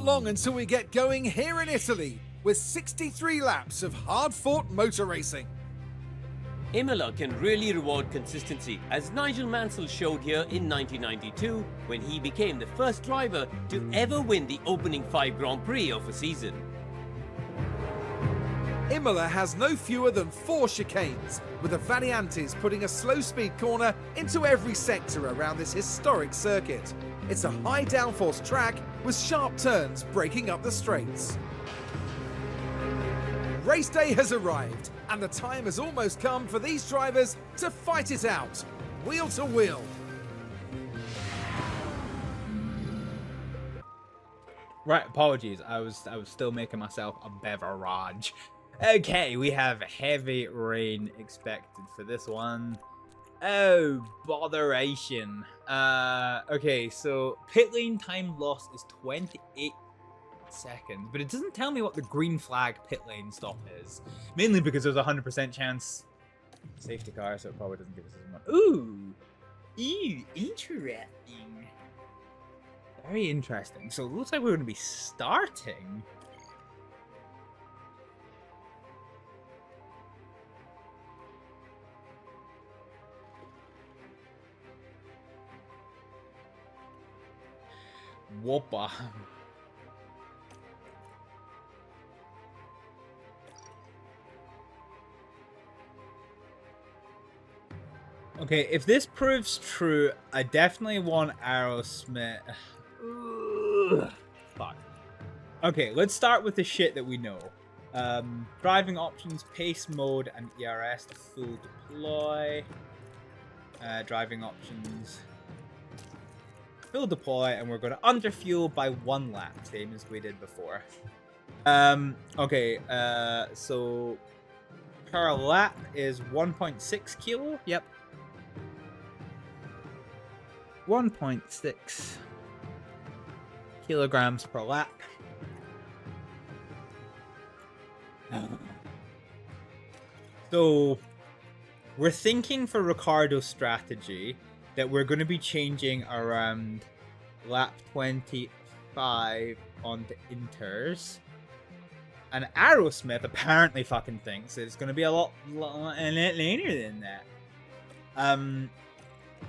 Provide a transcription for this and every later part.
not long until we get going here in Italy, with 63 laps of hard-fought motor racing. Imola can really reward consistency, as Nigel Mansell showed here in 1992 when he became the first driver to ever win the opening 5 Grand Prix of a season. Imola has no fewer than 4 chicanes, with the Variantes putting a slow-speed corner into every sector around this historic circuit. It's a high downforce track with sharp turns breaking up the straights. Race day has arrived, and the time has almost come for these drivers to fight it out, wheel to wheel. Right, apologies. I was still making myself a beverage. Okay, we have heavy rain expected for this one. Oh, botheration. Okay, so pit lane time loss is 28 seconds, but it doesn't tell me what the green flag pit lane stop is. Mainly because there's a 100% chance safety car, so it probably doesn't give us as much. Ooh, interesting. Very interesting. So it looks like we're going to be starting. Whopper. Okay, if this proves true, I definitely want Aerosmith. Ugh. Fuck. Okay, let's start with the shit that we know. Driving options, pace mode, and ERS to full deploy. Driving options, full deploy, and we're going to underfuel by 1 lap, same as we did before. Okay, so per lap is 1.6 kilo. Yep. 1.6 kilograms per lap. So we're thinking for Ricciardo's strategy that we're going to be changing around lap 25 onto inters. And Aerosmith apparently fucking thinks it's going to be a lot later than that.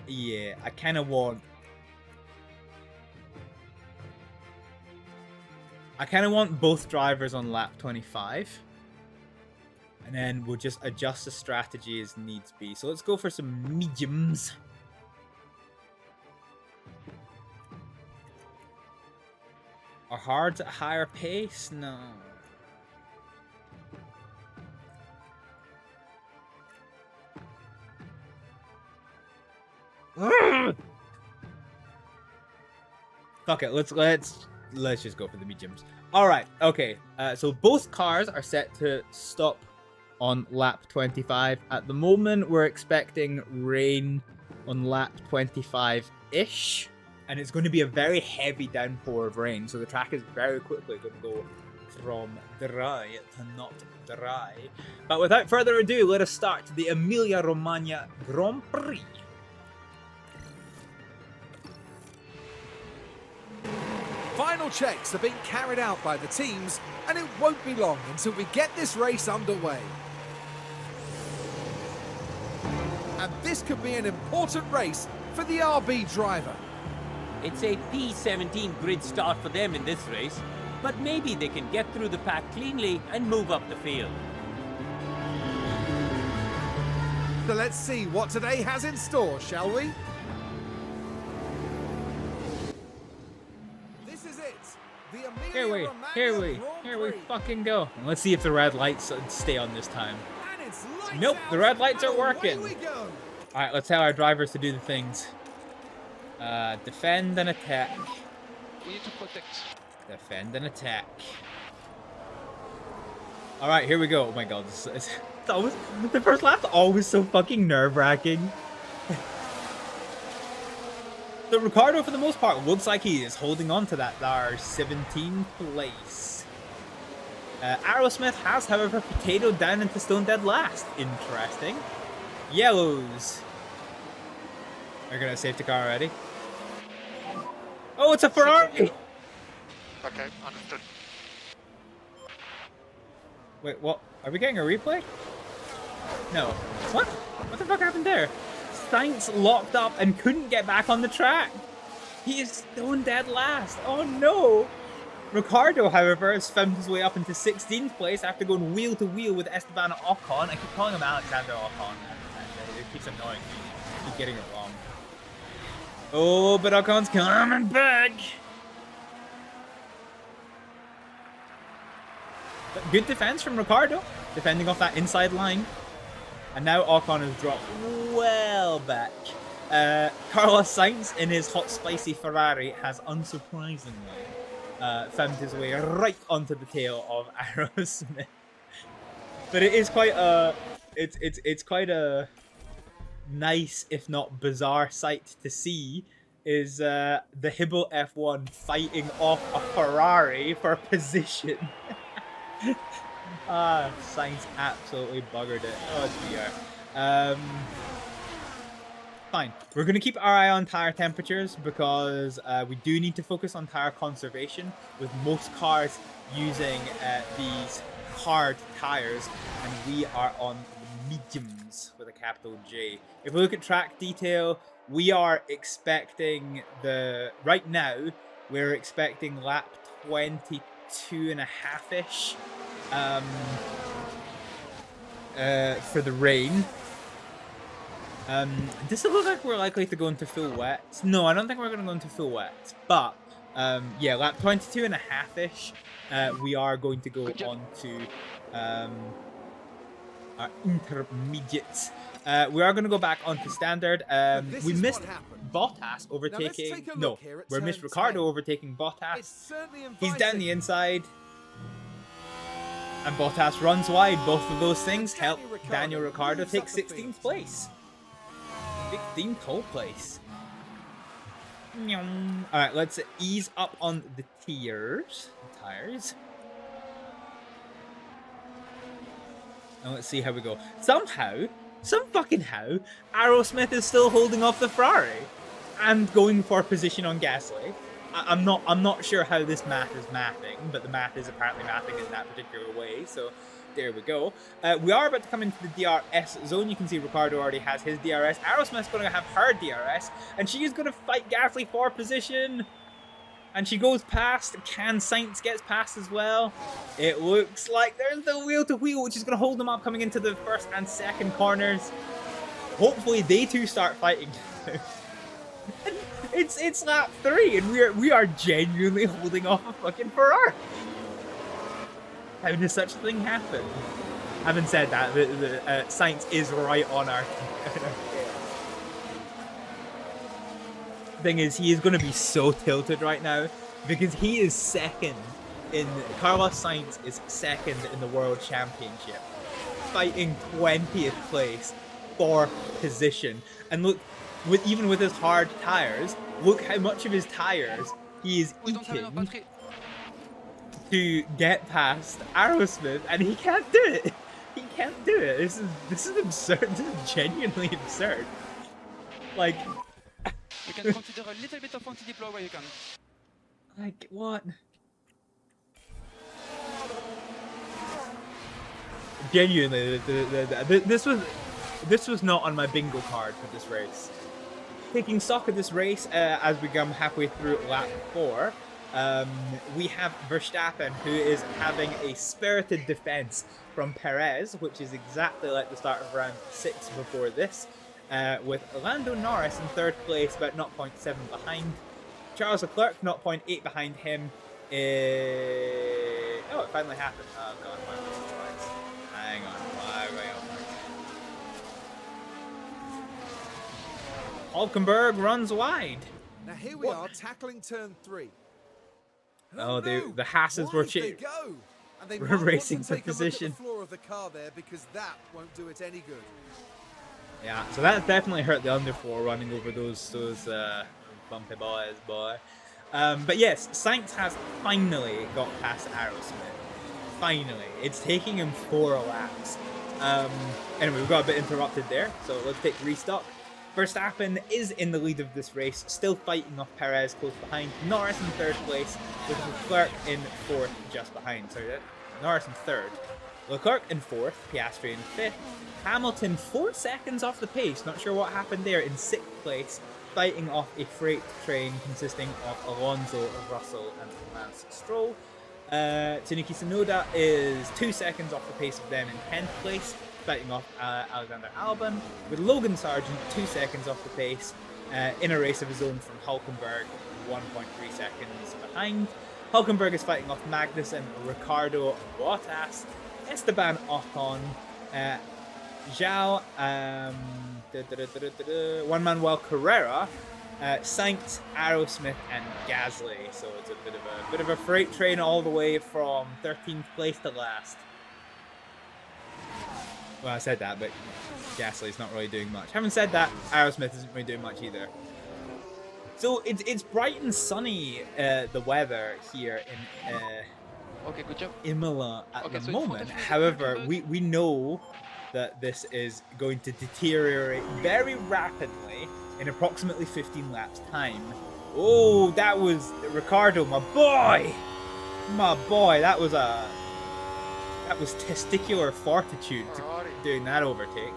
Yeah, I kind of want both drivers on lap 25. And then we'll just adjust the strategy as needs be. So let's go for some mediums. Are hards at higher pace? No. Fuck it, let's just go for the mediums. All right, okay. So both cars are set to stop on lap 25. At the moment, we're expecting rain on lap 25-ish, and it's going to be a very heavy downpour of rain. So the track is very quickly going to go from dry to not dry. But without further ado, let us start the Emilia-Romagna Grand Prix. Final checks are being carried out by the teams, and it won't be long until we get this race underway. And this could be an important race for the RB driver. It's a P17 grid start for them in this race, but maybe they can get through the pack cleanly and move up the field. So let's see what today has in store, shall we? This is it. The Here we fucking go. And let's see if the red lights stay on this time. Nope, the red lights are working. Alright, let's tell our drivers to do the things. Defend and attack. We need to protect. Defend and attack. Alright, here we go. Oh my god, it's always, the first lap's always so fucking nerve-wracking. So Ricciardo, for the most part, looks like he is holding on to that 17th place. Aerosmith has, however, potatoed down into stone dead last. Interesting. Yellows. They're gonna safety car already. Oh, it's a Ferrari! Okay, understood. Wait, what? Are we getting a replay? No. What? What the fuck happened there? Sainz locked up and couldn't get back on the track. He is stone dead last. Oh no! Ricardo, however, has found his way up into 16th place after going wheel to wheel with Esteban Ocon. I keep calling him Alexander Ocon. It keeps annoying me. I keep getting it wrong. Oh, but Ocon's coming back. But good defense from Ricardo, defending off that inside line. And now Ocon has dropped well back. Carlos Sainz in his hot spicy Ferrari has unsurprisingly found his way right onto the tail of Aerosmith. But it is quite a it's quite a nice, if not bizarre, sight to see. Is the Hibble F1 fighting off a Ferrari for position. Sainz absolutely buggered it. Oh dear. Fine. We're going to keep our eye on tire temperatures because we do need to focus on tire conservation, with most cars using these hard tires, and we are on the mediums with a capital J. If we look at track detail, we are expecting right now, we're expecting lap 22.5-ish for the rain. Does it look like we're likely to go into full wets? No, I don't think we're going to go into full wets. But, yeah, lap 22.5-ish, we are going to go on to our intermediates. We are going to go back onto standard. We missed Bottas overtaking... No, we missed Ricardo overtaking Bottas. He's down the inside. And Bottas runs wide. Both of those things help Daniel Ricciardo take 16th place. 16th whole place. Alright, let's ease up on the tires. And let's see how we go. Some fucking how, Aerosmith is still holding off the Ferrari and going for position on Gasly. I'm not sure how this math is mathing, but the math is apparently mathing in that particular way, so there we go. We are about to come into the DRS zone. You can see Ricardo already has his DRS. Aerosmith's going to have her DRS, and she is going to fight Gasly for position. And she goes past. Can Sainz gets past as well? It looks like there's the wheel to wheel, which is going to hold them up coming into the first and second corners. Hopefully they too start fighting. It's lap 3, and we are genuinely holding off a fucking Ferrari. How does such a thing happen? Having said that, the Sainz is right on our tail. Thing is, he is going to be so tilted right now because he is second in Carlos Sainz is second in the World Championship, fighting 20th place for position. And look, even with his hard tires, look how much of his tires he is eating to get past Aerosmith, and he can't do it. He can't do it. This is absurd. This is genuinely absurd. Like. You can consider a little bit of anti-deploy where you can. Like, what? Genuinely, this was not on my bingo card for this race. Taking stock of this race, as we come halfway through lap 4, we have Verstappen, who is having a spirited defense from Perez, which is exactly like the start of round 6 before this. With Lando Norris in 3rd place, about 0.7 behind. Charles Leclerc, 0.8 behind him. Oh, it finally happened. Oh, God. Hang on. Hulkenberg runs wide. Now here we are tackling turn 3. Oh, the Haas's were racing for position. Look at the floor of the car there, because that won't do it any good. Yeah, so that definitely hurt the underfloor running over those bumpy boys, boy. But yes, Sainz has finally got past Aerosmith. Finally. It's taking him 4 laps. Anyway, we got a bit interrupted there, so let's take restock. Verstappen is in the lead of this race, still fighting off Perez close behind. Norris in 3rd place, with Leclerc in 4th just behind. Sorry, Norris in 3rd. Leclerc in 4th, Piastri in 5th. Hamilton 4 seconds off the pace, not sure what happened there, in 6th place, fighting off a freight train consisting of Alonso, Russell and Lance Stroll. Tsunoki Tsunoda is 2 seconds off the pace of them in 10th place, fighting off Alexander Albon, with Logan Sargent 2 seconds off the pace in a race of his own from Hülkenberg, 1.3 seconds behind. Hülkenberg is fighting off Magnussen, Ricciardo, Bottas, Esteban Ocon, Zhao, Juan Manuel Carrera, Sainz, Aerosmith, and Gasly. So it's a bit of a freight train all the way from 13th place to last. Well, I said that, but Gasly's not really doing much. Having said that, Aerosmith isn't really doing much either. So it's bright and sunny, the weather here in Okay, good job. Imola at Okay, the so moment. it's However, we know that this is going to deteriorate very rapidly in approximately 15 laps time. Oh, that was Ricciardo, my boy! My boy, that was testicular fortitude doing that overtake.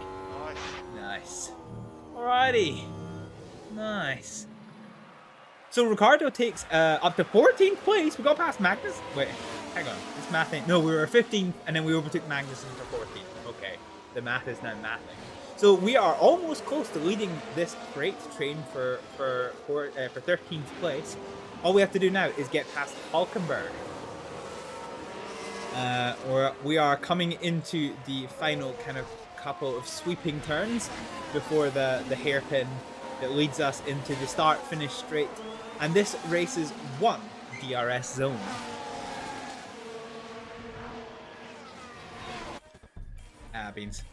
Nice. Alrighty. Nice. So Ricciardo takes up to 14th place. We got past Magnus. Wait, hang on. This math ain't. No, we were 15th and then we overtook Magnussen for 14th. Okay, the math is now mathing. So we are almost close to leading this freight train for 13th place. All we have to do now is get past Hülkenberg. We are coming into the final kind of couple of sweeping turns before the hairpin that leads us into the start-finish straight. And this race is 1 DRS zone. Beans.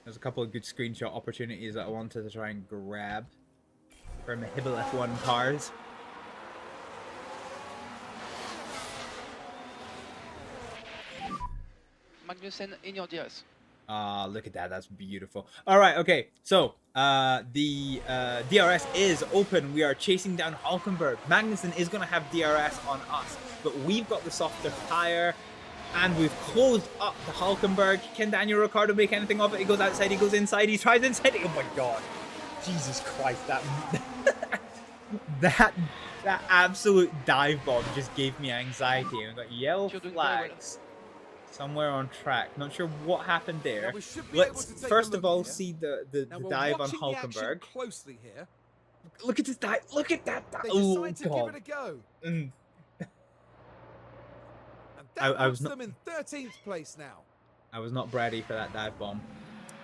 There's a couple of good screenshot opportunities that I wanted to try and grab from the Hibble F1 cars. Magnussen in your DRS. Ah, look at that. That's beautiful. All right, okay. So, the DRS is open. We are chasing down Hülkenberg. Magnussen is going to have DRS on us, but we've got the softer tire, and we've closed up the Hülkenberg. Can Daniel Ricciardo make anything of it? He goes outside, he goes inside, he tries inside. Oh my god. Jesus Christ, that that absolute dive bomb just gave me anxiety. We've got yellow flags somewhere on track. Not sure what happened there. Let's first of all see the dive on Hülkenberg. Closely here. Look at this dive. Look at that dive. They Oh decide to god. give it a go. Mm. And that I puts was not- them in 13th place now. I was not ready for that dive bomb.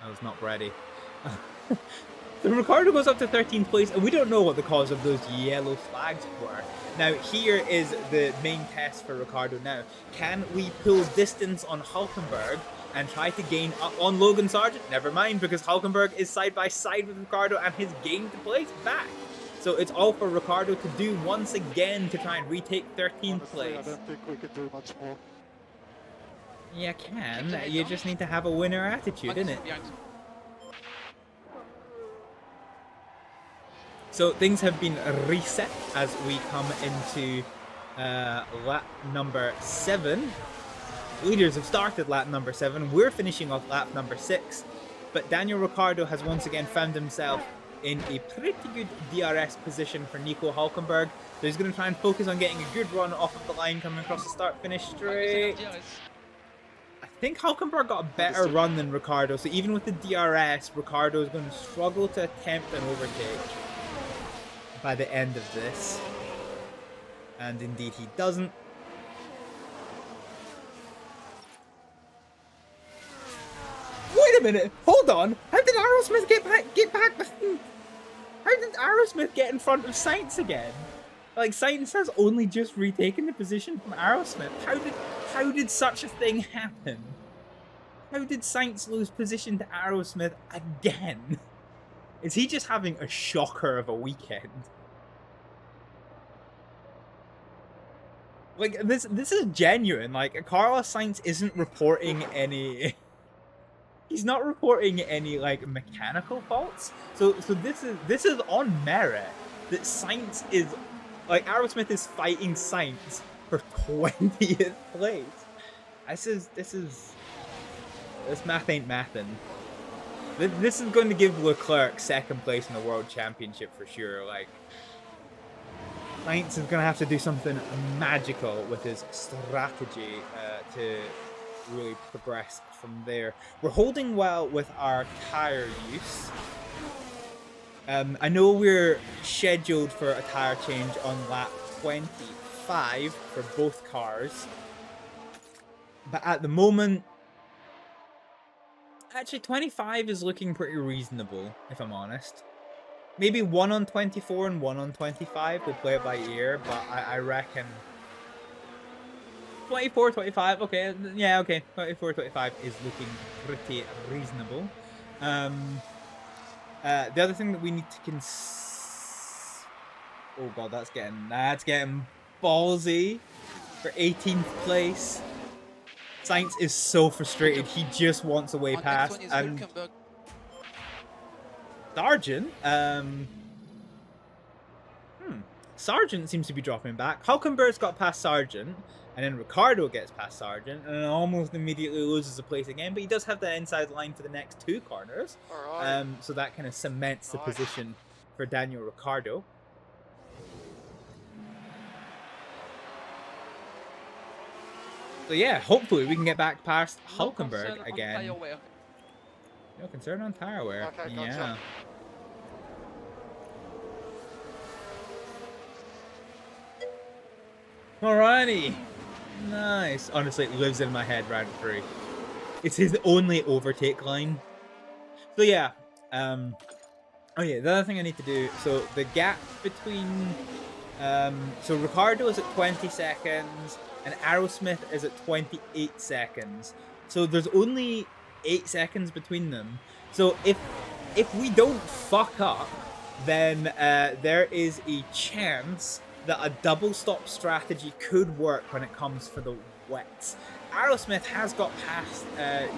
I was not ready. So Ricciardo goes up to 13th place, and we don't know what the cause of those yellow flags were. Now, here is the main test for Ricciardo now. Can we pull distance on Hülkenberg and try to gain up on Logan Sargent? Never mind, because Hülkenberg is side by side with Ricciardo and has gained the place back. So it's all for Ricciardo to do once again to try and retake 13th place. I don't think we can do much more. You can. You just need to have a winner attitude, innit? Behind. So things have been reset as we come into lap number 7. Leaders have started lap number 7. We're finishing off lap number 6. But Daniel Ricciardo has once again found himself in a pretty good DRS position for Nico Hülkenberg. So he's going to try and focus on getting a good run off of the line coming across the start-finish straight. Magnussen DRS. I think Hülkenberg got a better run than Ricciardo. So even with the DRS, Ricciardo is going to struggle to attempt an overtake by the end of this. And indeed he doesn't. Wait a minute, hold on. How did Aerosmith get back? How did Aerosmith get in front of Sainz again? Like, Sainz has only just retaken the position from Aerosmith. How did such a thing happen? How did Sainz lose position to Aerosmith again? Is he just having a shocker of a weekend? Like, this is genuine. Like, Carlos Sainz isn't reporting any... He's not reporting any, like, mechanical faults. So this is on merit that Sainz is... Like, Aerosmith is fighting Sainz for 20th place. This math ain't mathin'. This is going to give Leclerc 2nd place in the World Championship for sure. Like, Sainz is going to have to do something magical with his strategy to really progress from there. We're holding well with our tyre use. I know we're scheduled for a tyre change on lap 25 for both cars. But at the moment, actually 25 is looking pretty reasonable, if I'm honest. Maybe 1 on 24 and 1 on 25, we'll play it by ear, but I reckon 24, 25, okay, yeah, okay, 24, 25 is looking pretty reasonable. The other thing that we need to oh god, that's getting ballsy for 18th place. Sainz is so frustrated, he just wants a way past. And Sargent, Sargent seems to be dropping back. Hulkenberg's got past Sargent, and then Ricciardo gets past Sargent, and almost immediately loses a place again, but he does have the inside line for the next 2 corners. So that kind of cements the position for Daniel Ricciardo. So yeah, hopefully we can get back past Hulkenberg again. No concern on tire wear. Okay, Yeah. gotcha. Alrighty. Nice. Honestly, it lives in my head round 3. It's his only overtake line. So yeah. Oh yeah, the other thing I need to do, so the gap between so Ricciardo is at 20 seconds and Aerosmith is at 28 seconds. So there's only 8 seconds between them. So if we don't fuck up, then there is a chance that a double stop strategy could work when it comes for the wets. Aerosmith has got past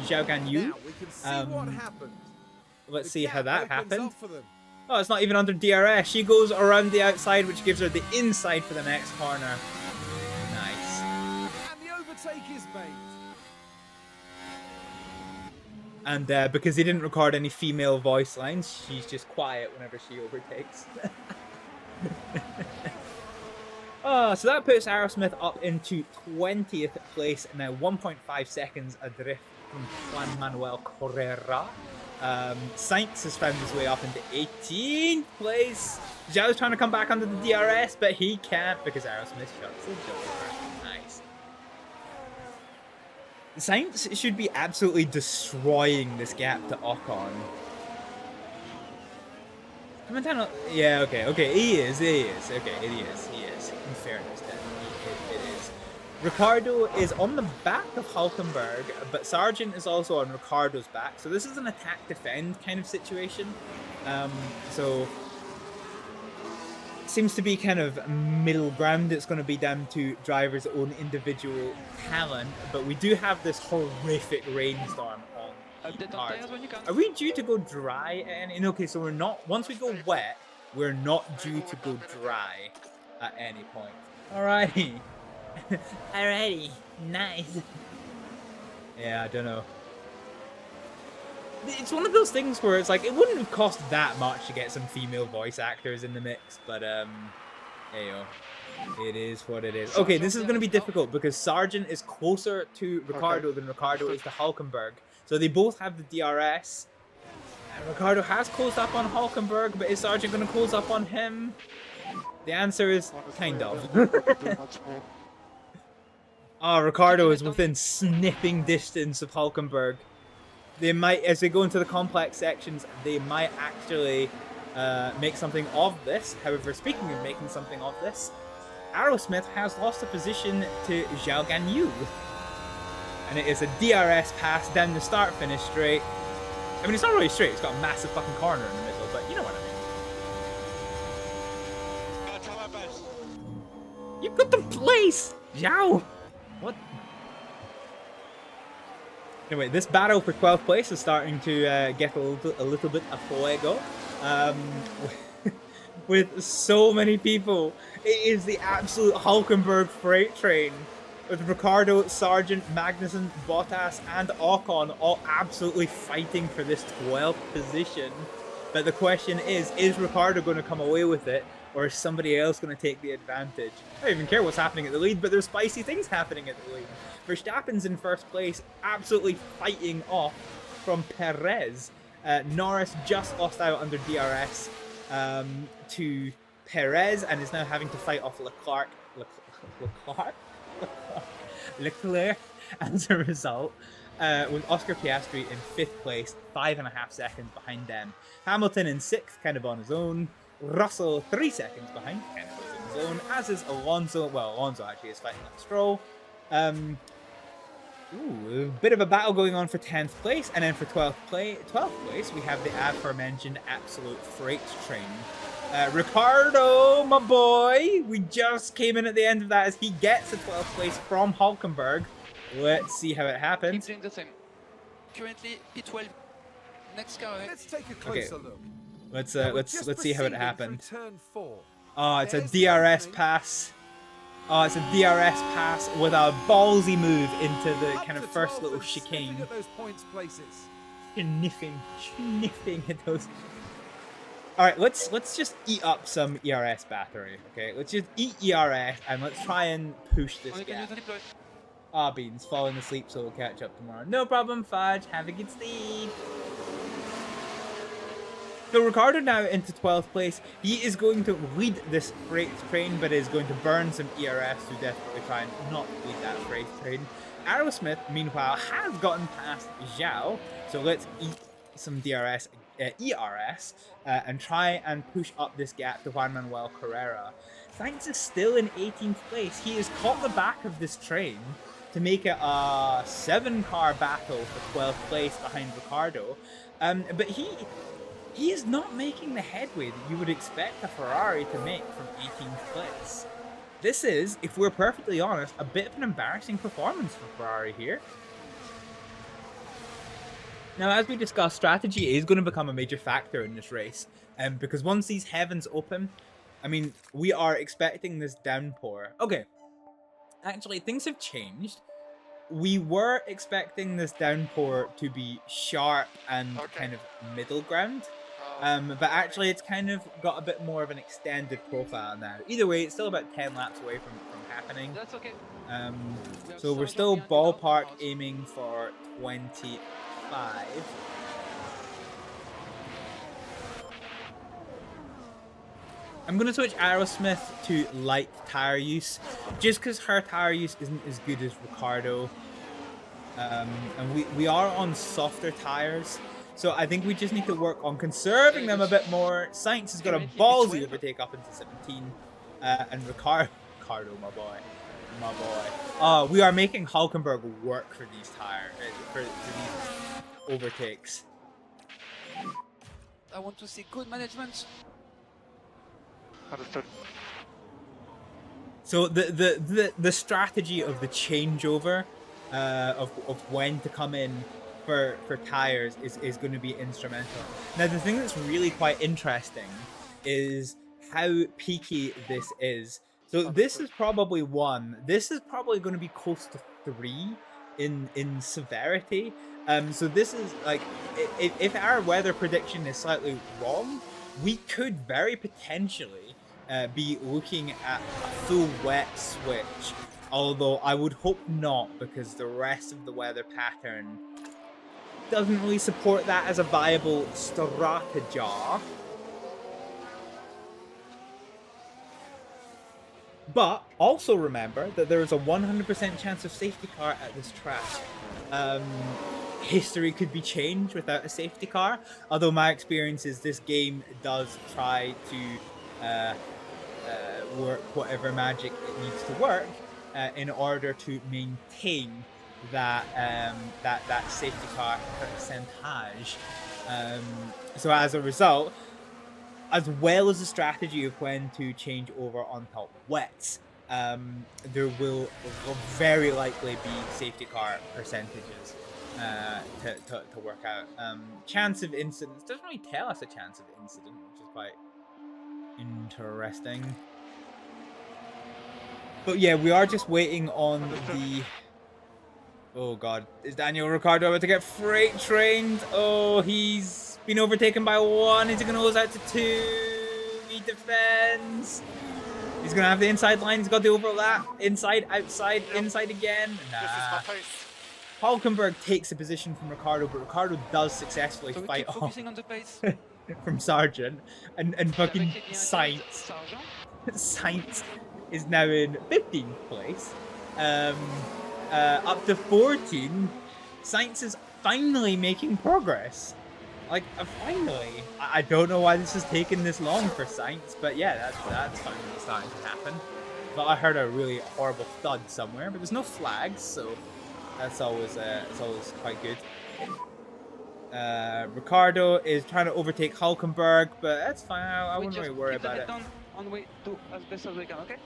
Zhao Ganyu. Now we can see what happened. Let's The see how gap that opens happened. up for them. Oh, it's not even under DRS. She goes around the outside, which gives her the inside for the next corner. Nice. And the overtake is made. And because he didn't record any female voice lines, she's just quiet whenever she overtakes. Oh, so that puts Aerosmith up into 20th place, now 1.5 seconds adrift from Juan Manuel Correa. Sainz has found his way up into 18th place. Zhao's trying to come back under the DRS, but he can't because Aerosmith shuts the door. Nice. Sainz should be absolutely destroying this gap to Ocon. Yeah, okay, he is, okay, he is. In fairness, then, it is. Ricciardo is on the back of Hulkenberg, but Sargent is also on Ricciardo's back, so this is an attack-defend kind of situation. So it seems to be kind of middle ground. It's going to be down to drivers' own individual talent, but we do have this horrific rainstorm on cars. Are we due to go dry? And okay, so we're not. Once we go wet, we're not due to go dry at any point. Alrighty. Alrighty. Nice. Yeah, I don't know. It's one of those things where it's like, it wouldn't have cost that much to get some female voice actors in the mix, but heyo. It is what it is. Okay, this is going to be difficult because Sargent is closer to Ricciardo than Ricciardo is to Hulkenberg. So they both have the DRS. And Ricciardo has closed up on Hulkenberg, but is Sargent going to close up on him? The answer is kind of. Ricciardo is within sniffing distance of Hulkenberg. They might, as they go into the complex sections, they might actually make something of this. However, speaking of making something of this, Aerosmith has lost a position to Zhao Ganyu. And it is a DRS pass down the start-finish straight. I mean, it's not really straight, it's got a massive fucking corner in the middle, but you know what I mean. You got the place! Zhao! What? Anyway, this battle for 12th place is starting to get a little bit of fuego. With so many people. It is the absolute Hulkenberg freight train. With Ricciardo, Sargent, Magnussen, Bottas, and Ocon all absolutely fighting for this 12th position. But the question is Ricciardo going to come away with it? Or is somebody else going to take the advantage? I don't even care what's happening at the lead, but there's spicy things happening at the lead. Verstappen's in first place, absolutely fighting off from Perez. Norris just lost out under DRS to Perez and is now having to fight off Leclerc as a result. With Oscar Piastri in 5th place, 5.5 seconds behind them. Hamilton in 6th, kind of on his own. Russell 3 seconds behind, kind of on his own, as is Alonso. Well, Alonso actually is fighting with Stroll. A bit of a battle going on for 10th place, and then for 12th place, we have the aforementioned absolute freight train. Ricardo, my boy, we just came in at the end of that as he gets the 12th place from Hulkenberg. Let's see how it happens. Keep doing the same. Currently P12. Next car. Let's take a closer look. Let's Now, we're let's just see how it proceeding happened. through turn 4. Oh, it's a There's the DRS opening. pass. Oh, it's a DRS pass with a ballsy move into the Up kind of to first 12th little and chicane. sniffing at those points places. Sniffing at those. All right, let's just eat up some ERS battery. Okay, let's just eat ERS and let's try and push this You can use gap. the deploy. Ah, Beans, falling asleep, so we'll catch up tomorrow. No problem, Fudge. Have a good sleep. So Ricciardo now into 12th place. He is going to lead this freight train, but is going to burn some ERS to desperately try and not lead that freight train. Aerosmith, meanwhile, has gotten past Zhao. So let's eat some ERS and try and push up this gap to Juan Manuel Carrera. Sainz is still in 18th place. He has caught the back of this train to make it a 7-car battle for 12th place behind Ricciardo. But he is not making the headway that you would expect a Ferrari to make from 18th place. This is, if we're perfectly honest, a bit of an embarrassing performance for Ferrari here. Now, as we discussed, strategy is going to become a major factor in this race. Because once these heavens open, I mean, we are expecting this downpour. Okay, actually, things have changed. We were expecting this downpour to be sharp and kind of middle ground. But actually, it's kind of got a bit more of an extended profile now. Either way, it's still about 10 laps away from happening. That's okay. So we're still ballpark aiming for 25. I'm going to switch Aerosmith to light tire use, just because her tire use isn't as good as Ricciardo. And we are on softer tires, so I think we just need to work on conserving them a bit more. Sainz has got a ballsy overtake up into 17, and Ricciardo, my boy. We are making Hulkenberg work for these tires, for these overtakes. I want to see good management. Understood. So the strategy of the changeover, of when to come in for tires is going to be instrumental. Now the thing that's really quite interesting is how peaky this is. So this is probably 1. This is probably going to be close to 3 in severity. So this is like, if our weather prediction is slightly wrong, we could very potentially be looking at a full wet switch. Although I would hope not, because the rest of the weather pattern doesn't really support that as a viable strategy. But also remember that there is a 100% chance of safety car at this track. History could be changed without a safety car, although my experience is this game does try to work whatever magic it needs to work in order to maintain that that safety car percentage. So as a result, as well as the strategy of when to change over on top wets, there will very likely be safety car percentages to work out. Chance of incidents doesn't really tell us a chance of incident, which is quite interesting. But yeah, we are just waiting on the... Oh god, is Daniel Ricciardo about to get freight trained? Oh, he's been overtaken by 1. Is he going to lose out to 2? He defends. He's going to have the inside line. He's got the overlap. Inside, outside, inside again. Nah. Hulkenberg takes a position from Ricciardo, but Ricciardo does successfully So we fight keep off focusing on the pace. from Sargent. And fucking Sainz. Sainz is now in 15th place. Up to 14. Sainz is finally making progress. Like, finally. I don't know why this has taken this long for Sainz, but yeah, that's finally starting to happen. But I heard a really horrible thud somewhere, but there's no flags, so that's always quite good. Ricciardo is trying to overtake Hulkenberg, but that's fine. I wouldn't really worry about it. On the way to as best as we can, okay?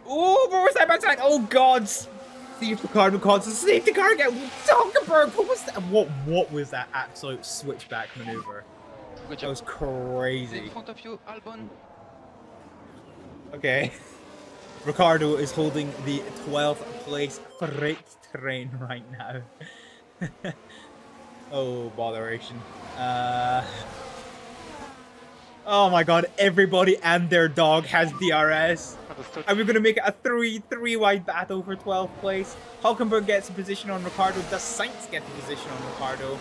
Oh, but we're side by side. Oh God! See if Ricciardo calls a safety car again. Hulkenberg, what was that? What was that absolute switchback maneuver? Good That job. was crazy. In front of you, Albon. Okay. Ricciardo is holding the 12th place freight train right now. Oh, botheration. Oh my god, everybody and their dog has DRS. Understood. Are we going to make it a three-wide battle for 12th place? Hulkenberg gets a position on Ricciardo. Does Sainz get a position on Ricciardo?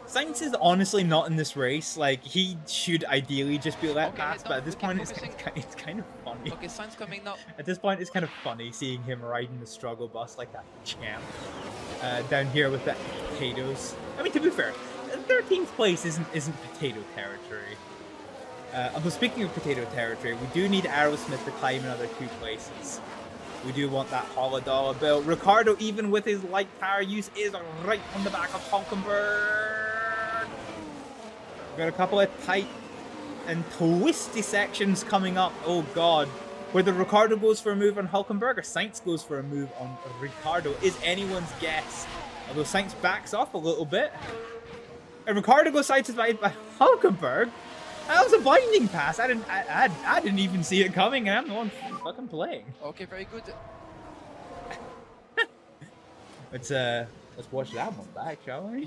Sainz is honestly not in this race. Like, he should ideally just be let Okay, pass, head but down. at this Okay, point it's focusing. kind of funny. Okay, Sainz coming now. At this point, it's kind of funny seeing him riding the struggle bus like that champ down here with the potatoes. I mean, to be fair, 13th place isn't potato territory. Although speaking of potato territory, we do need Aerosmith to climb another 2 places. We do want that $100 bill. Ricciardo, even with his light tire use, is right on the back of Hulkenberg. We've got a couple of tight and twisty sections coming up. Oh god. Whether Ricciardo goes for a move on Hulkenberg or Sainz goes for a move on Ricciardo is anyone's guess. Although Sainz backs off a little bit. And Ricciardo goes side to side by Hulkenberg. That was a blinding pass. I didn't even see it coming, and I'm the one fucking playing. Okay, very good. Let's watch that one back, shall we?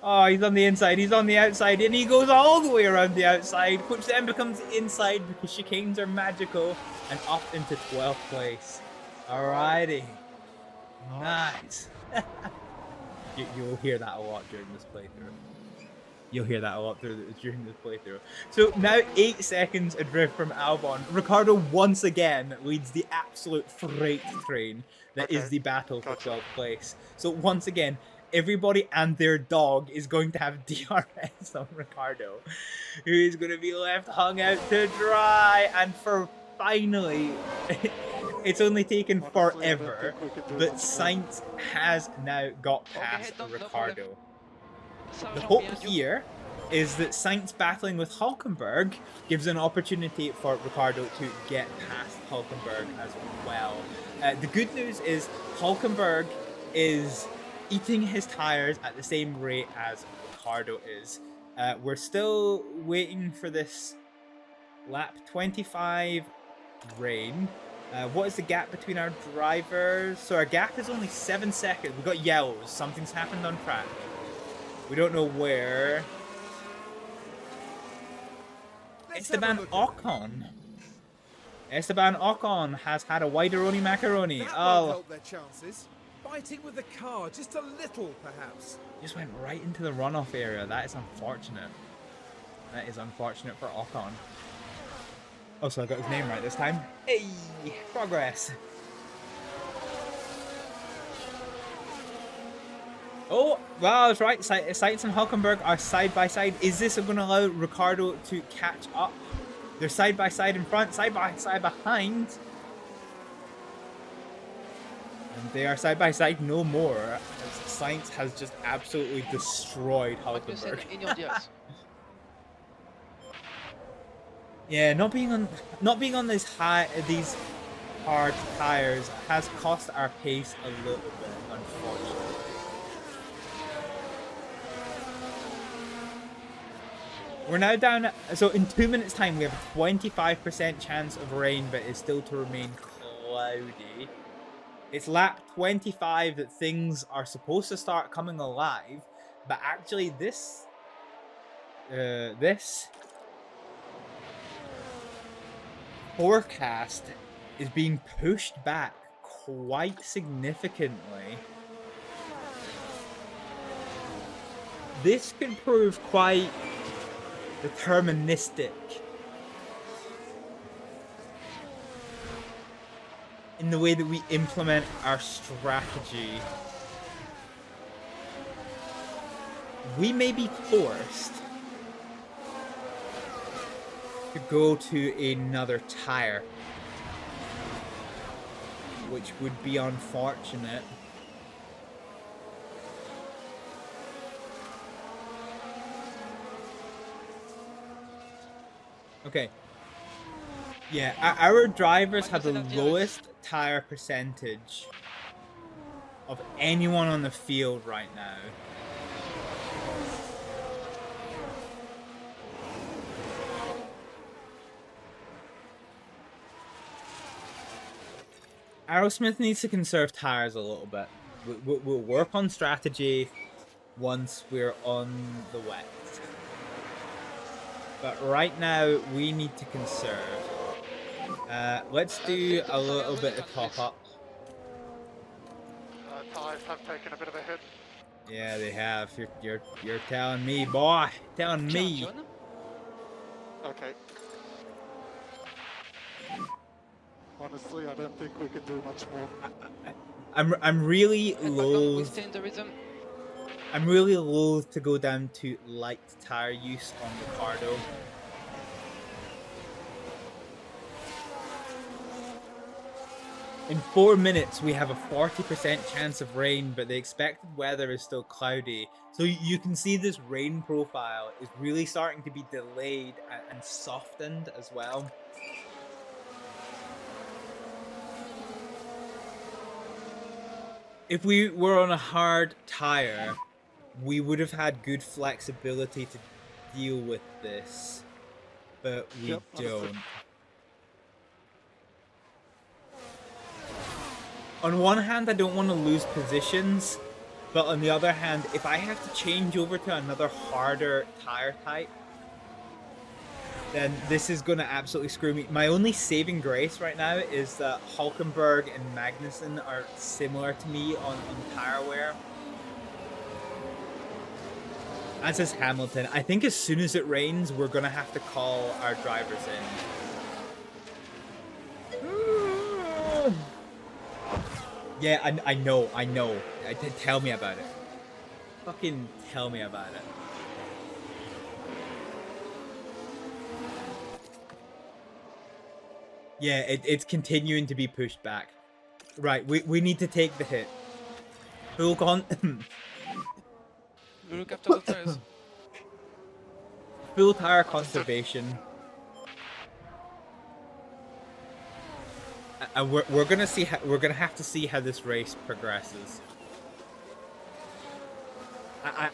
Oh, he's on the inside, he's on the outside, and he goes all the way around the outside, which then becomes inside because chicanes are magical, and up into 12th place. Alrighty. Nice. You'll hear that a lot during this playthrough. You'll hear that a lot during this playthrough. So now 8 seconds adrift from Albon. Ricciardo once again leads the absolute freight train that is the battle for 12th place. So once again, everybody and their dog is going to have DRS on Ricciardo, who is going to be left hung out to dry. And for finally, it's only taken forever, but Sainz has now got past Ricciardo. The hope here is that Sainz battling with Hulkenberg gives an opportunity for Ricciardo to get past Hulkenberg as well. The good news is Hulkenberg is eating his tires at the same rate as Ricciardo is. We're still waiting for this lap 25 rain. What is the gap between our drivers? So our gap is only 7 seconds. We've got yellows. Something's happened on track. We don't know where. Esteban Ocon. Esteban Ocon has had a wideroni macaroni. That won't Oh, help their chances. Fighting with the car, just a little, perhaps. just went right into the runoff area. That is unfortunate. That is unfortunate for Ocon. Oh, so I got his name right this time. Hey, progress. Oh, well, that's right. Sainz and Hulkenberg are side by side. Is this going to allow Ricciardo to catch up? They're side by side in front, side by side behind. And they are side by side no more. As Sainz has just absolutely destroyed Hulkenberg. In your DRS. Yeah, not being on these hard tires has cost our pace a little bit, unfortunately. We're now down, so in 2 minutes time we have a 25% chance of rain, but it's still to remain cloudy. It's lap 25 that things are supposed to start coming alive, but actually this forecast is being pushed back quite significantly. This could prove quite deterministic in the way that we implement our strategy. We may be forced to go to another tire, which would be unfortunate. Okay. Yeah, our drivers have the lowest tire percentage of anyone on the field right now. Aerosmith needs to conserve tires a little bit. We'll work on strategy once we're on the wet. But right now, we need to conserve. Let's do a little bit of top up. Tires have taken a bit of a hit. Yeah, they have. You're telling me, boy. Telling me. Okay. Honestly, I don't think we can do much more. I'm really loath. Stay in the rhythm. I'm really loath to go down to light tire use on Ricardo. In 4 minutes, we have a 40% chance of rain, but the expected weather is still cloudy. So you can see this rain profile is really starting to be delayed and softened as well. If we were on a hard tire, we would have had good flexibility to deal with this, but we Yep, don't. On one hand, I don't want to lose positions, but on the other hand, if I have to change over to another harder tire type, then this is going to absolutely screw me. My only saving grace right now is that Hulkenberg and Magnussen are similar to me on tire wear. As is Hamilton. I think as soon as it rains, we're going to have to call our drivers in. Yeah, I know. Tell me about it. Fucking tell me about it. Yeah, it's continuing to be pushed back. Right, we need to take the hit. Full Look after the tires. Full tire conservation. And we're gonna see how, we're gonna have to see how this race progresses.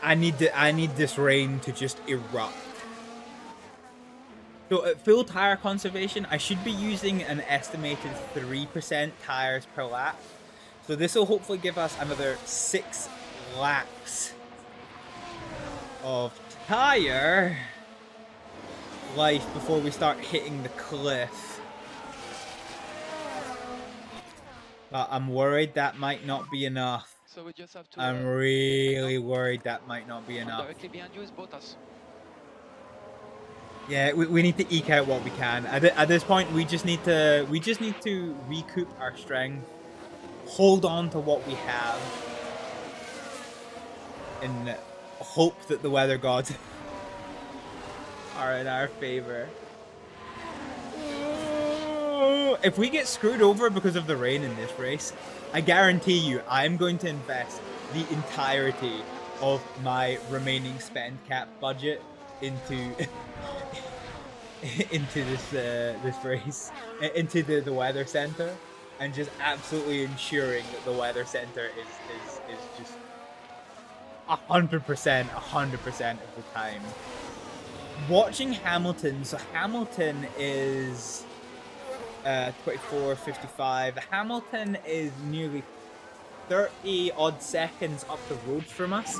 I need this rain to just erupt. So at full tire conservation, I should be using an estimated 3% tires per lap. So this will hopefully give us another 6 laps of tire life before we start hitting the cliff. But I'm worried that might not be enough. So we just have to. I'm really worried that might not be enough. Directly behind you is Bottas. Yeah, we need to eke out what we can. At this point, we just need to recoup our strength, hold on to what we have, and hope that the weather gods are in our favor. If we get screwed over because of the rain in this race, I guarantee you I'm going to invest the entirety of my remaining spend cap budget into into this race, into the weather center, and just absolutely ensuring that the weather center is just 100% of the time. Watching Hamilton, so Hamilton is 24:55. Hamilton is nearly 30 odd seconds up the road from us,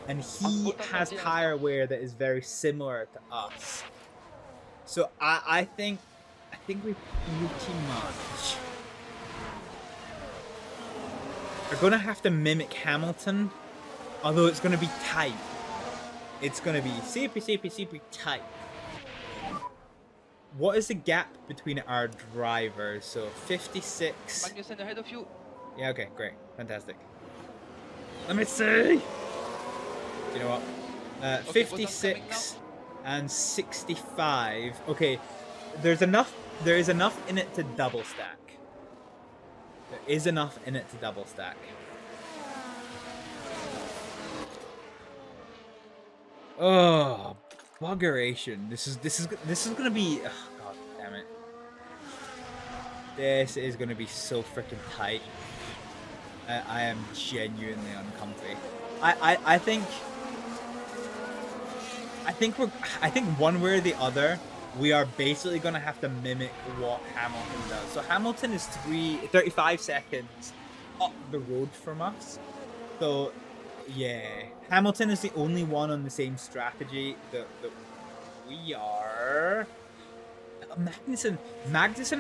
and he has tire wear that is very similar to us. So I think we pretty much are gonna have to mimic Hamilton, although it's gonna be tight. It's gonna be super tight. What is the gap between our drivers? So 56. Magnussen ahead of you. Yeah, okay, great. Fantastic. Let me see! You know what? 56 and 65. Okay, there is enough in it to double stack. There is enough in it to double stack. Oh, buggeration. This is gonna be. Oh, God damn it. This is gonna be so freaking tight. I am genuinely uncomfy. I think one way or the other, we are basically gonna have to mimic what Hamilton does. So Hamilton is 35 seconds up the road from us. So yeah, Hamilton is the only one on the same strategy that we are. Magnussen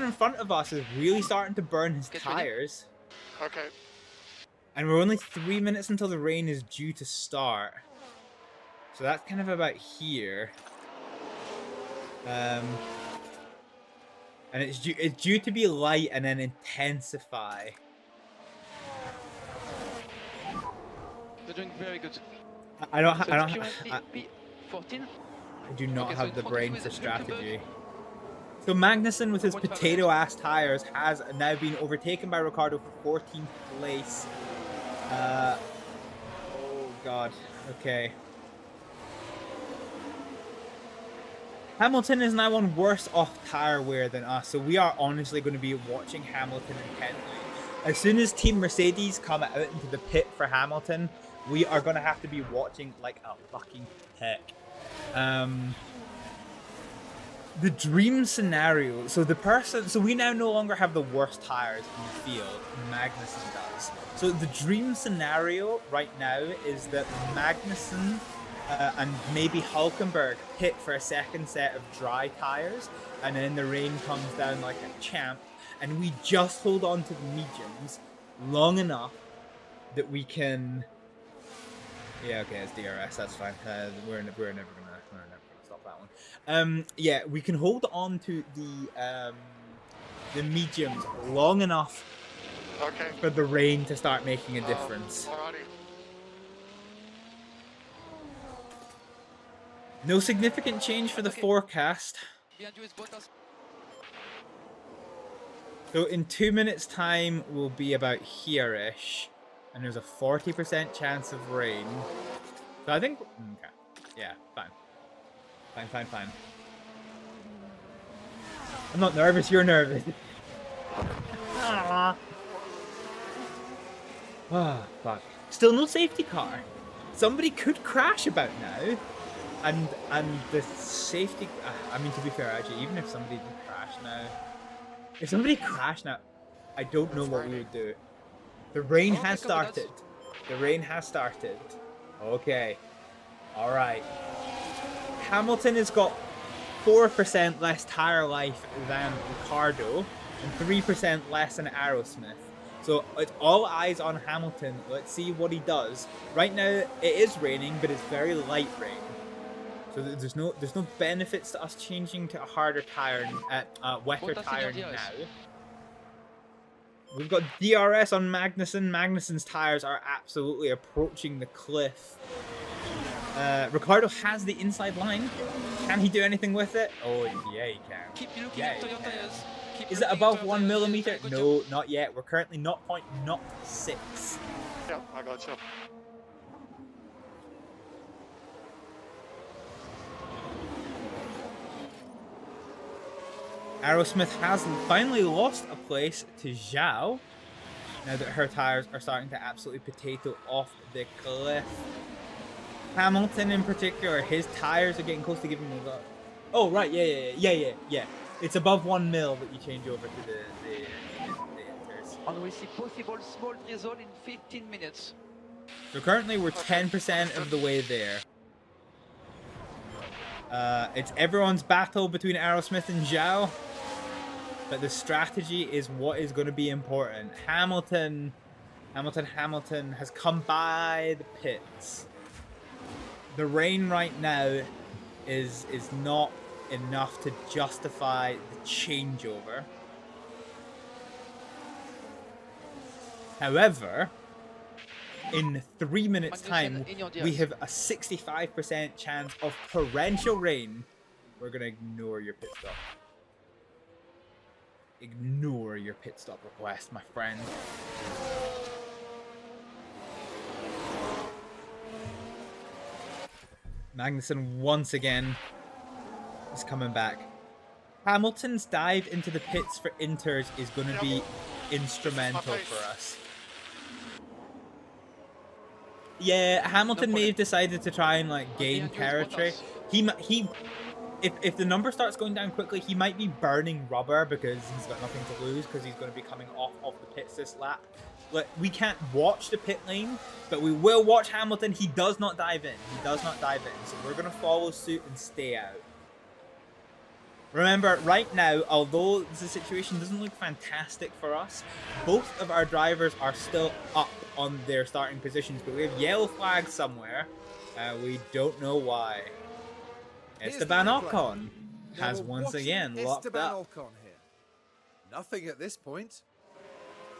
in front of us is really starting to burn his tires. Okay. And we're only 3 minutes until the rain is due to start. So that's kind of about here. And it's due to be light and then intensify. They're doing very good. I do not Okay, have so the in brain front for of you is strategy. So Magnussen with his potato ass tires has now been overtaken by Ricciardo for 14th place. Oh God. Okay. Hamilton is now on worse off tire wear than us, so we are honestly going to be watching Hamilton intently. As soon as Team Mercedes come out into the pit for Hamilton, we are going to have to be watching like a fucking heck. The dream scenario, so we now no longer have the worst tires in the field. Magnussen does. So the dream scenario right now is that Magnussen and maybe Hülkenberg pit for a second set of dry tires, and then the rain comes down like a champ, and we just hold on to the mediums long enough that we can. Yeah, okay, it's DRS. That's fine. We're never gonna stop that one. Yeah, we can hold on to the mediums long enough for the rain to start making a difference. Alrighty. No significant change for the forecast. Behind you is Bottas. So in 2 minutes' time, we'll be about here-ish, and there's a 40% chance of rain. So I think, okay, yeah, fine. Fine. I'm not nervous, you're nervous. Ah, fuck. Still no safety car. Somebody could crash about now, and the safety. I mean, to be fair, actually, even if somebody did crash now, if somebody crashed now, I don't know what we would do. The rain has started. The rain has started. Okay. All right. Hamilton has got 4% less tire life than Ricciardo and 3% less than Aerosmith. So it's all eyes on Hamilton. Let's see what he does. Right now it is raining, but it's very light rain. So there's no benefits to us changing to a harder tire, wetter tire now. We've got DRS on Magnussen. Magnussen's tires are absolutely approaching the cliff. Ricciardo has the inside line. Can he do anything with it? Oh, yeah, he can. Keep looking after your tires. Is it above 1 millimeter? No, not yet. We're currently 0.06. Yep, I got you. Aerosmith has finally lost a place to Zhao, now that her tires are starting to absolutely potato off the cliff. Hamilton in particular, his tires are getting close to giving him a... Oh, right, yeah. It's above 1 mil that you change over to the inters. And we see possible small drizzle in 15 minutes. So currently we're 10% of the way there. It's everyone's battle between Aerosmith and Zhao. But the strategy is what is going to be important. Hamilton has come by the pits. The rain right now is not enough to justify the changeover. However, in 3 minutes time, we have a 65% chance of torrential rain. We're gonna ignore your pit stop. Ignore your pit stop request, my friend. Magnussen once again is coming back. Hamilton's dive into the pits for inters is going to be instrumental for us. Yeah, Hamilton may have decided to try and like gain territory. If the number starts going down quickly, he might be burning rubber because he's got nothing to lose because he's going to be coming off the pits this lap. Like, we can't watch the pit lane, but we will watch Hamilton. He does not dive in. So we're going to follow suit and stay out. Remember, right now, although the situation doesn't look fantastic for us, both of our drivers are still up on their starting positions, but we have yellow flags somewhere. We don't know why. Esteban Ocon has once again locked Esteban up. Ocon here. Nothing at this point.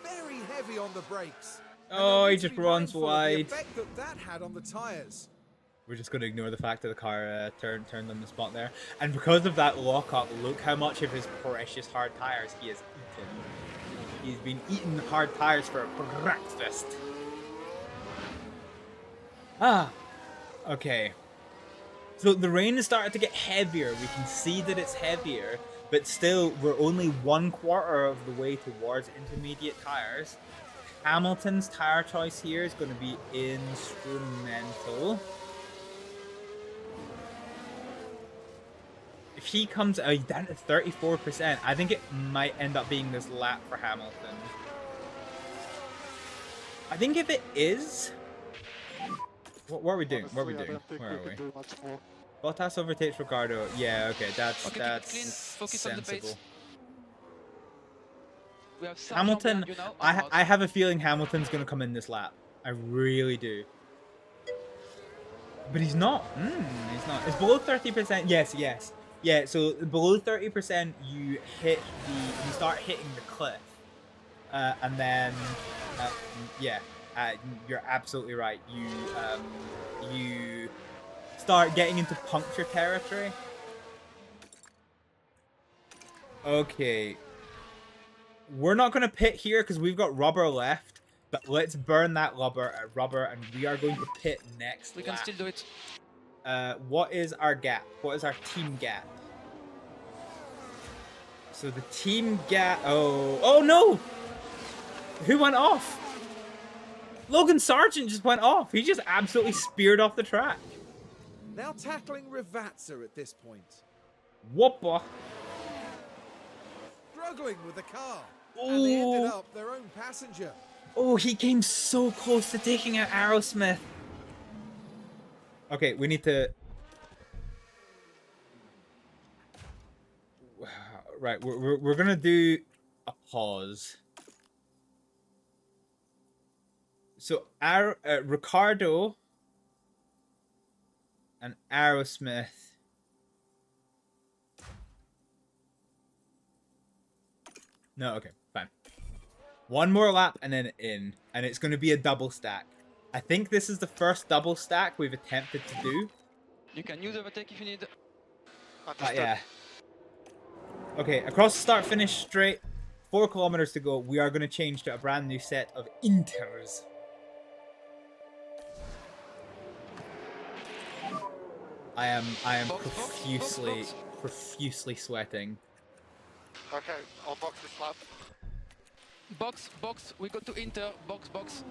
Very heavy on the brakes. Oh, he just runs wide. The effect that had on the tires. We're just going to ignore the fact that the car turned on the spot there. And because of that lockup, look how much of his precious hard tires he has eaten. He's been eating hard tires for breakfast. Okay. So the rain has started to get heavier. We can see that it's heavier, but still we're only 1/4 of the way towards intermediate tires. Hamilton's tire choice here is going to be instrumental. If he comes down to 34%, I think it might end up being this lap for Hamilton. I think if it is... What are we doing? What are we doing? Where are we? Bottas overtakes Ricardo. Yeah, okay, that's sensible. Hamilton, I have a feeling Hamilton's going to come in this lap. I really do. But he's not. He's not. It's below 30%. Yes. Yeah, so below 30%, you start hitting the cliff. And then, you're absolutely right. You start getting into puncture territory. Okay. We're not going to pit here because we've got rubber left, but let's burn that rubber and we are going to pit next We can lap. still do it. What is our gap? What is our team gap? So the team gap... Oh no! Who went off? Logan Sargent just went off. He just absolutely speared off the track. Now tackling Rivazza at this point. Whoppa. Struggling with the car. And they ended up their own passenger. Oh, he came so close to taking out Aerosmith. Okay, we need to... Right, we're gonna do a pause. So, Ricardo and Aerosmith. No, okay, fine. One more lap and then in, and it's going to be a double stack. I think this is the first double stack we've attempted to do. You can use overtake if you need. Yeah. Okay, across the start finish straight, 4 kilometers to go. We are going to change to a brand new set of inters. I am profusely sweating. Okay, I'll box this lap. Box, box, we go to Inter, box, box.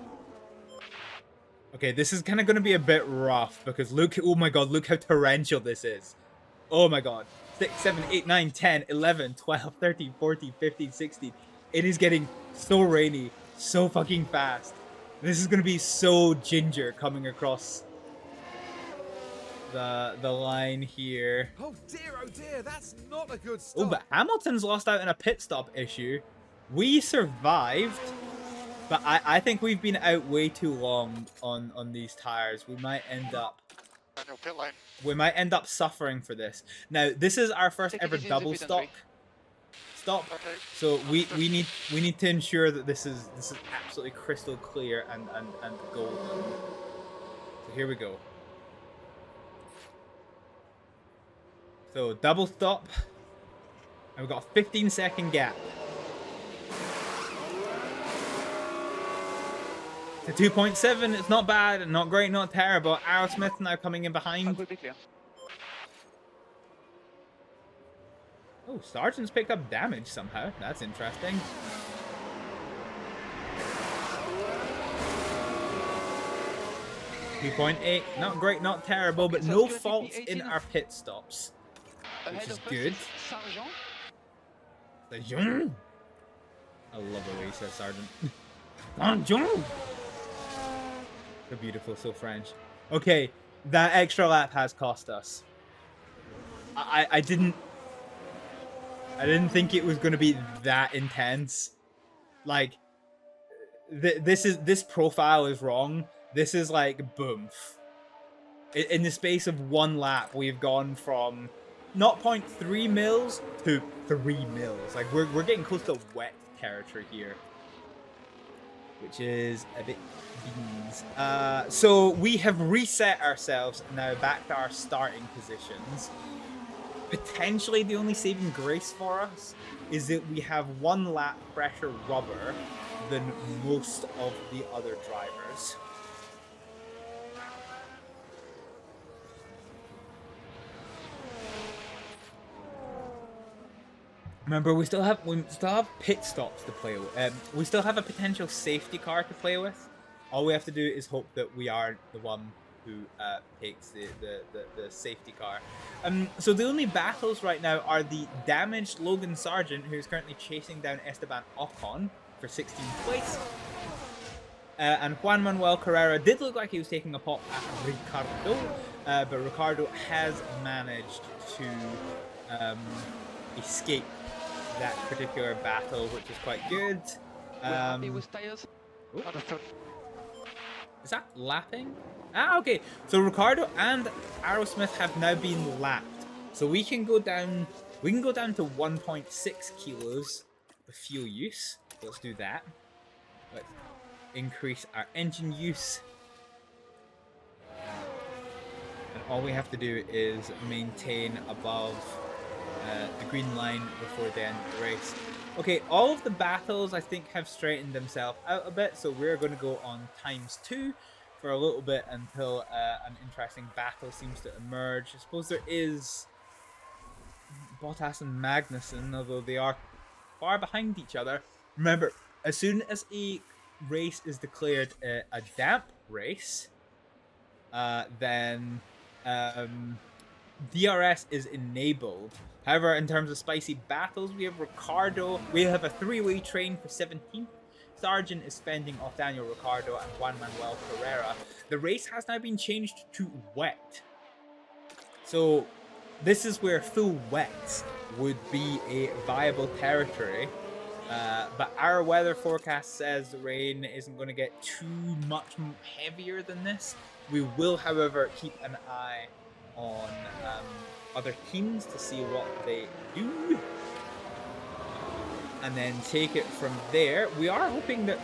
Okay, this is kind of going to be a bit rough because look, oh my god, look how torrential this is. Oh my god. 6, 7, 8, 9, 10, 11, 12, 13, 14, 15, 16. It is getting so rainy, so fucking fast. This is going to be so ginger coming across the line here. Oh dear, that's not a good Oh, start. but Hamilton's lost out in a pit stop issue. We survived, but I think we've been out way too long on these tires. We might end up Daniel, pit lane. we might end up suffering for this. Now, this is our first Take it ever easy in the double pit and stop. Okay. So we need to ensure that this is absolutely crystal clear and golden. So here we go. So double stop. And we've got a 15-second gap. To 2.7, it's not bad, not great, not terrible. Aerosmith now coming in behind. Will be clear. Oh, Sargent's picked up damage somehow. That's interesting. .8, not great, not terrible, Okay, but so no it's faults gonna be in 18. our pit stops. Ahead is of us good. is Sargent. Sargent. I love the way he says Sergeant. Sargent. So beautiful, so French. Okay, that extra lap has cost us. I didn't think it was going to be that intense. Like, this profile is wrong. This is like boom. In the space of one lap, we've gone from 0.3 mils to 3 mils. Like we're getting close to wet territory here, which is a bit beans. So we have reset ourselves now back to our starting positions. Potentially the only saving grace for us is that we have one lap fresher rubber than most of the other drivers. Remember, we still have pit stops to play with. We still have a potential safety car to play with. All we have to do is hope that we are the one who takes the safety car. So the only battles right now are the damaged Logan Sargent, who's currently chasing down Esteban Ocon for 16th place. And Juan Manuel Carrera did look like he was taking a pop at Ricardo, but Ricardo has managed to escape that particular battle, which is quite good. We're happy with tires. Understood. Is that lapping? Ah, okay. So Ricardo and Aerosmith have now been lapped. So we can go down to 1.6 kilos of fuel use. Let's do that. Let's increase our engine use. And all we have to do is maintain above the green line before the end of the race. Okay, all of the battles I think have straightened themselves out a bit, so we're going to go on ×2 for a little bit until an interesting battle seems to emerge. I suppose there is Bottas and Magnussen, although they are far behind each other. Remember, as soon as a race is declared a damp race, then DRS is enabled. However, in terms of spicy battles, we have Ricardo. We have a three-way train for 17th. Sargent is fending off Daniel Ricciardo and Juan Manuel Carrera. The race has now been changed to wet. So this is where full wet would be a viable territory. But our weather forecast says the rain isn't going to get too much heavier than this. We will, however, keep an eye on other teams to see what they do, and then take it from there. We are hoping that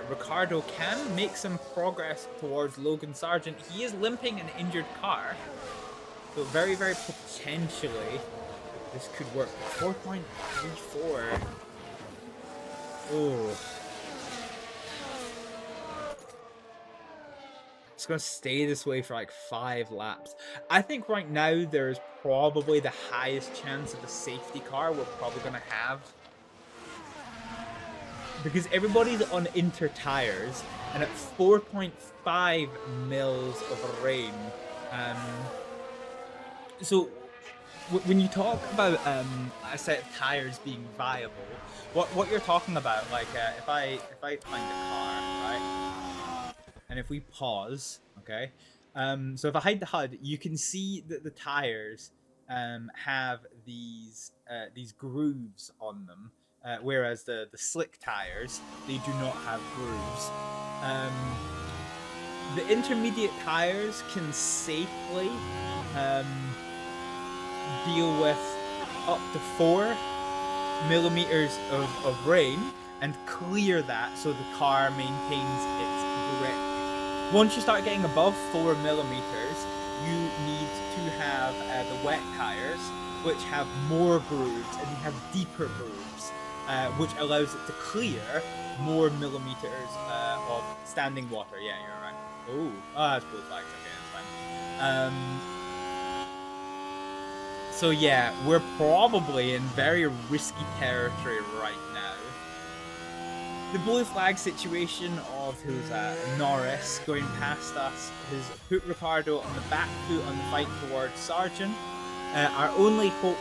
Ricardo can make some progress towards Logan Sargent. He is limping an injured car, so very, very potentially this could work. 4.34. Oh, it's going to stay this way for like 5 laps. I think right now there's probably the highest chance of a safety car we're probably going to have. Because everybody's on inter tires, and at 4.5 mils of rain. So when you talk about a set of tires being viable, what you're talking about, like if I find a car, right, and if we pause, okay, so if I hide the HUD, you can see that the tires have these grooves on them, whereas the slick tires, they do not have grooves. The intermediate tires can safely deal with up to 4 millimeters of rain and clear that so the car maintains its grip. Once you start getting above 4 millimeters, you need to have the wet tires, which have more grooves and have deeper grooves, which allows it to clear more millimeters of standing water. Yeah, you're right. Oh, that's blue flags. Okay, that's fine. So yeah, we're probably in very risky territory right now. The blue flag situation of who's Norris going past us has put Ricciardo on the back foot on the fight towards Sargent. Our only hope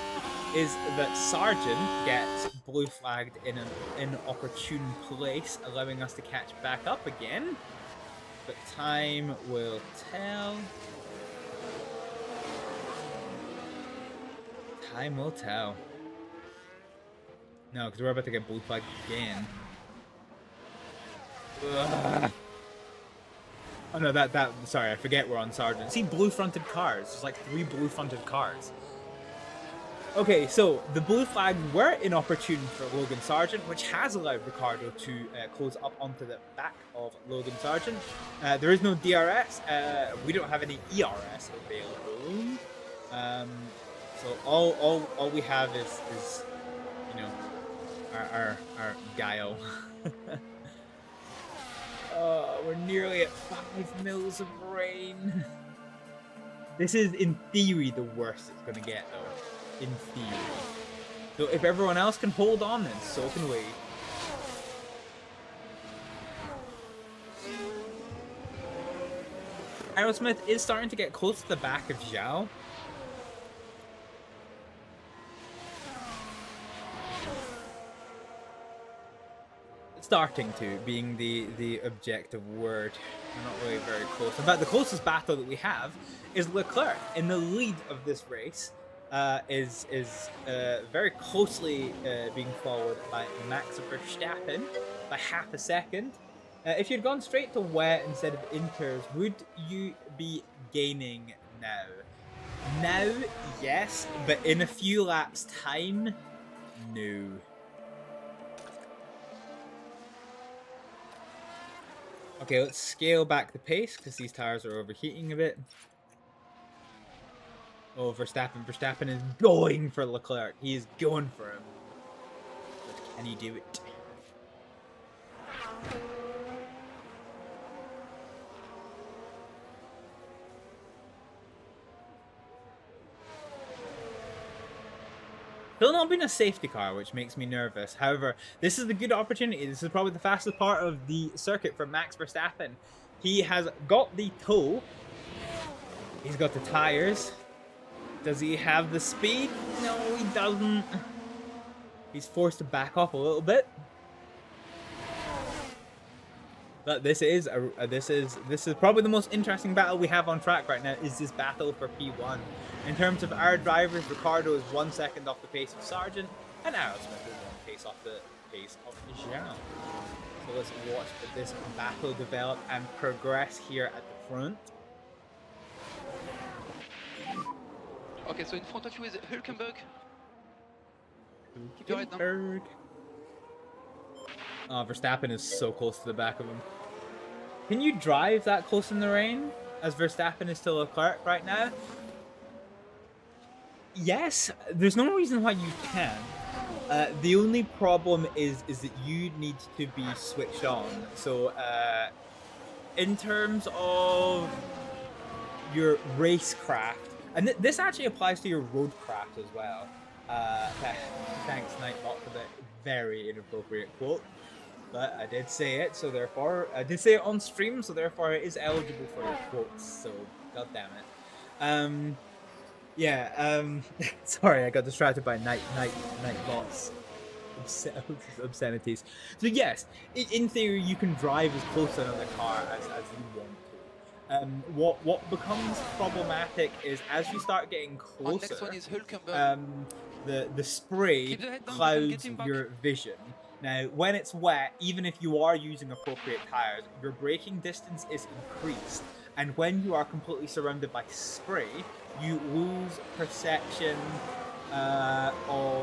is that Sargent gets blue flagged in an inopportune place, allowing us to catch back up again. But time will tell. Time will tell. No, because we're about to get blue flagged again. Ugh. Oh no, sorry, I forget we're on Sargent. See, blue fronted cars. There's like 3 blue fronted cars. Okay, so the blue flag were inopportune for Logan Sargent, which has allowed Ricciardo to close up onto the back of Logan Sargent. There is no DRS. We don't have any ERS available. So all we have is you know, our guile. We're nearly at 5 mils of rain. This is in theory the worst it's gonna get though. In theory. So if everyone else can hold on, then so can we. Aerosmith is starting to get close to the back of Zhao. Starting to, being the objective word. We're not really very close. In fact, the closest battle that we have is Leclerc in the lead of this race. Is very closely being followed by Max Verstappen by half a second. If you'd gone straight to wet instead of inters, would you be gaining now? Now, yes, but in a few laps' time, no. Okay, let's scale back the pace because these tires are overheating a bit. Oh, Verstappen. Verstappen is going for Leclerc. He is going for him. But can he do it? Still not being a safety car, which makes me nervous. However, this is a good opportunity. This is probably the fastest part of the circuit for Max Verstappen. He has got the toe. He's got the tires. Does he have the speed? No, he doesn't. He's forced to back off a little bit. But this is probably the most interesting battle we have on track right now. Is this battle for P1? In terms of our drivers, Ricciardo is 1 second off the pace of Sargent, and Aerosmith is 1 pace off the pace of Zhao. So let's watch this battle develop and progress here at the front. Okay, so in front of you is Hülkenberg. Keep your head down. Hülkenberg. Oh, Verstappen is so close to the back of him. Can you drive that close in the rain as Verstappen is to Leclerc right now? Yes, there's no reason why you can. The only problem is that you need to be switched on. So in terms of your racecraft, and this actually applies to your roadcraft as well. Thanks, Nightbot, for the very inappropriate quote. But I did say it, so therefore I did say it on stream, so therefore it is eligible for your quotes. So god damn it. Sorry, I got distracted by Nightbot's obscenities. So yes, in theory, you can drive as close to another car as you want to. What becomes problematic is as you start getting closer, the spray clouds your vision. Now, when it's wet, even if you are using appropriate tires, your braking distance is increased, and when you are completely surrounded by spray, you lose perception of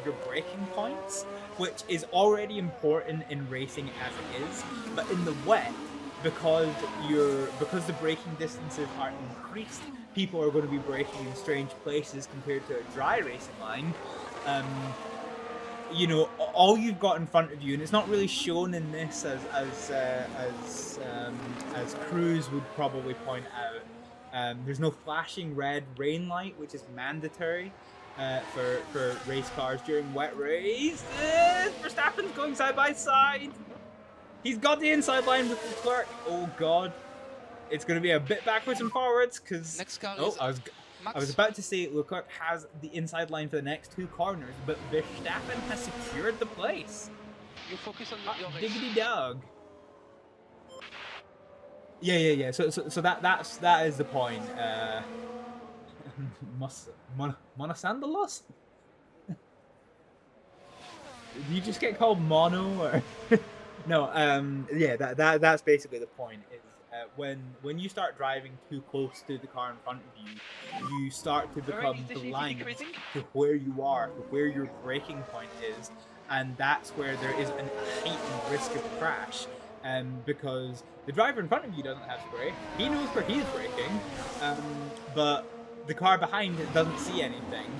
your braking points, which is already important in racing as it is. But in the wet, because the braking distances are increased, people are going to be braking in strange places compared to a dry racing line. You know, all you've got in front of you, and it's not really shown in this as Cruz would probably point out. There's no flashing red rain light, which is mandatory for race cars during wet race. Verstappen's going side by side. He's got the inside line with Leclerc. Oh god, it's going to be a bit backwards and forwards because. I was about to say Leclerc has the inside line for the next two corners, but Verstappen has secured the place. You focus on your diggity dog. Yeah. So that is the point. Monosandalos? Do you just get called mono or? No. Yeah. That's basically the point. When you start driving too close to the car in front of you, you start to become blind to where you are, to where your braking point is, and that's where there is a heightened risk of crash. Because the driver in front of you doesn't have spray, he knows where he's braking, but the car behind doesn't see anything.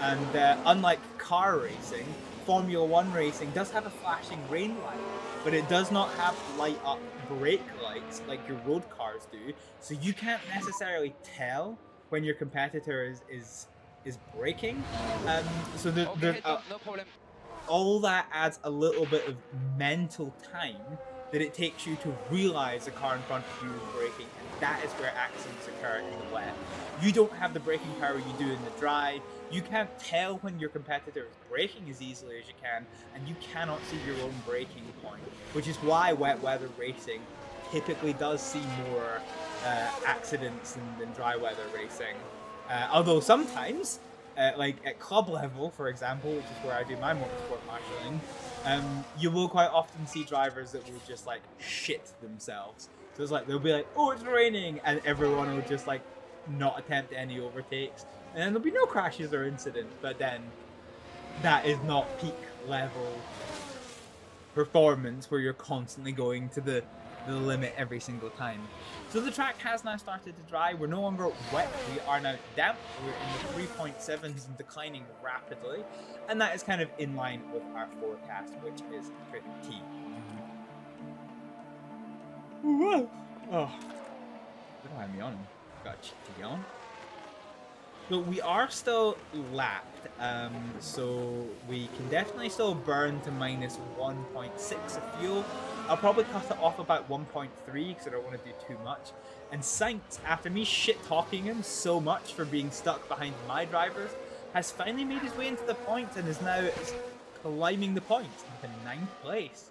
And unlike car racing, Formula 1 racing does have a flashing rain light, but it does not have light up brake lights like your road cars do, so you can't necessarily tell when your competitor is braking. So no problem. All that adds a little bit of mental time that it takes you to realize the car in front of you is braking, and that is where accidents occur in the wet. You don't have the braking power you do in the dry. You can't tell when your competitor is braking as easily as you can, and you cannot see your own braking point, which is why wet weather racing typically does see more accidents than dry weather racing. Although sometimes, like at club level, for example, which is where I do my motorsport marshalling, you will quite often see drivers that will just like shit themselves. So it's like they'll be like, "Oh, it's raining," and everyone will just like not attempt any overtakes, and then there'll be no crashes or incidents. But then that is not peak level performance where you're constantly going to the limit every single time. So the track has now started to dry. We're no longer wet. We are now damp. We're in the 3.7s and declining rapidly, and that is kind of in line with our forecast, which is pretty key. Oh, what am I yawning? Got to yawn. So we are still lapped, so we can definitely still burn to minus 1.6 of fuel. I'll probably cut it off about 1.3 because I don't want to do too much. And Sainz, after me shit-talking him so much for being stuck behind my drivers, has finally made his way into the points and is now climbing the points into 9th place.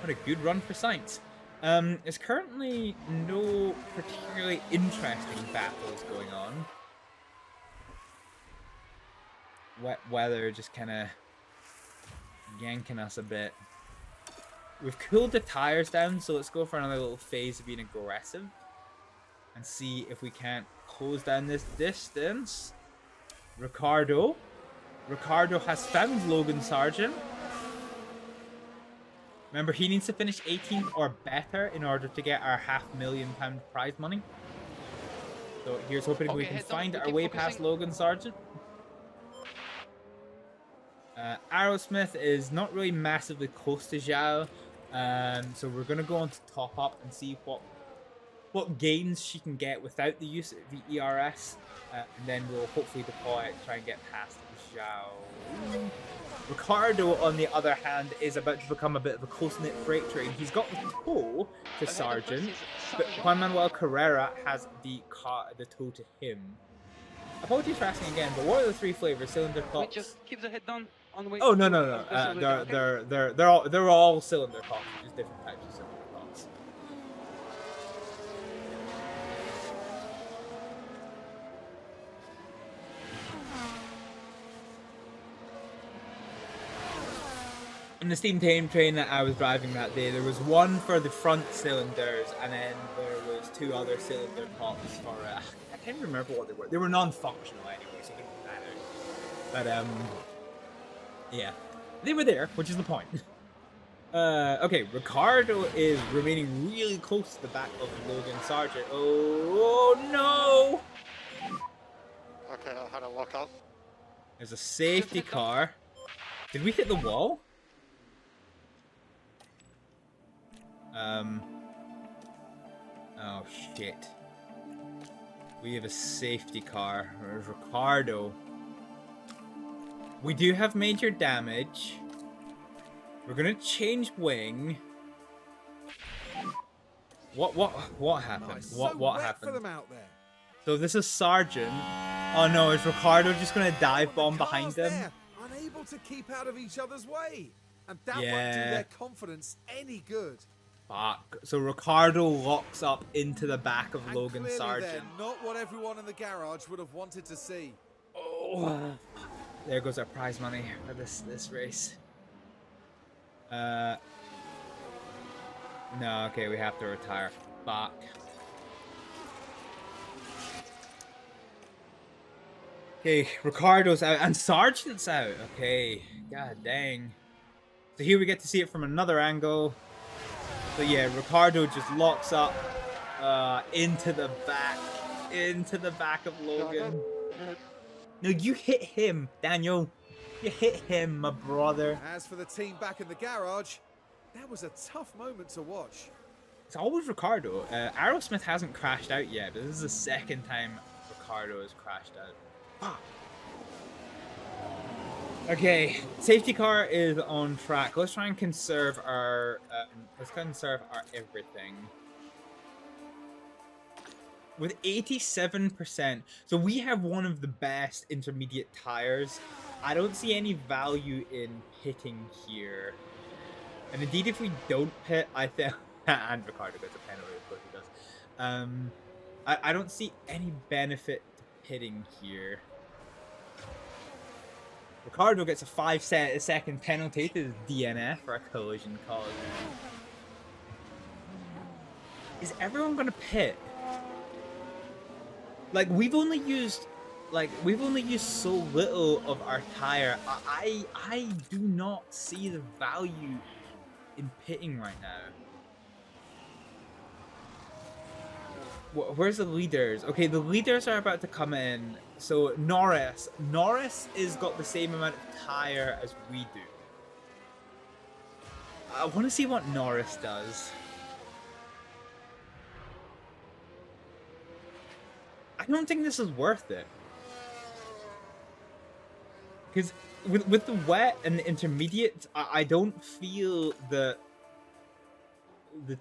What a good run for Sainz. There's currently no particularly interesting battles going on. Wet weather just kind of yanking us a bit. We've cooled the tires down, so let's go for another little phase of being aggressive and see if we can't close down this distance. Ricardo has found Logan Sargent. Remember, he needs to finish 18th or better in order to get our £500,000 prize money. So here's hoping we can find our way past Logan Sargent. Aerosmith is not really massively close to Zhao, so we're gonna go on to top up and see what gains she can get without the use of the ERS, and then we'll hopefully deploy it, try and get past Zhao. Ricardo, on the other hand, is about to become a bit of a close-knit freight train. He's got the tow to Sargent, but Juan Manuel Carrera has the tow to him. Apologies for asking again, but what are the three flavors? Cylinder Wait, cocks? just keep the head down on way. Oh no. the cylinder, okay? They're all cylinder cocks, just different types of cylinder cocks. In the steam train that I was driving that day, there was one for the front cylinders, and then there was two other cylinder cocks for I can't remember what they were. They were non-functional anyway, so they didn't matter. But yeah, they were there, which is the point. Okay, Ricardo is remaining really close to the back of Logan Sargent. Oh no! Okay, I had a lockout. There's a safety car. Did we hit the wall? Oh shit. We have a safety car. Where's Ricardo? We do have major damage. We're gonna change wing. What happened? Nice. What so wet happened? for them out there. So this is Sargent. Oh no, is Ricardo just gonna dive bomb The behind cars them? there, unable to keep out of each other's way. And that won't do Yeah. their confidence any good. Fuck. So Ricardo locks up into the back of And Logan clearly Sargent. they're not what everyone in the garage would have wanted to see. Oh, there goes our prize money for this race. No, okay, we have to retire. Fuck. Okay, Ricardo's out and Sargent's out. Okay, god dang. So here we get to see it from another angle. So yeah, Ricardo just locks up into the back of Logan. No, you hit him, Daniel. You hit him, my brother. As for the team back in the garage, that was a tough moment to watch. It's always Ricardo. Aerosmith hasn't crashed out yet, but this is the second time Ricardo has crashed out. Ah. Okay, safety car is on track. Let's try and conserve our everything. With 87%, so we have one of the best intermediate tires. I don't see any value in pitting here. And indeed, if we don't pit, I think and Ricardo gets a penalty, of course he does. I don't see any benefit to pitting here. Ricardo gets a 5-second penalty to DNF for a collision cause. Is everyone gonna pit? Like we've only used so little of our tire. I do not see the value in pitting right now. Where's the leaders? Okay, the leaders are about to come in. So Norris is got the same amount of tire as we do. I want to see what Norris does. I don't think this is worth it. Because with the wet and the intermediate, I don't feel the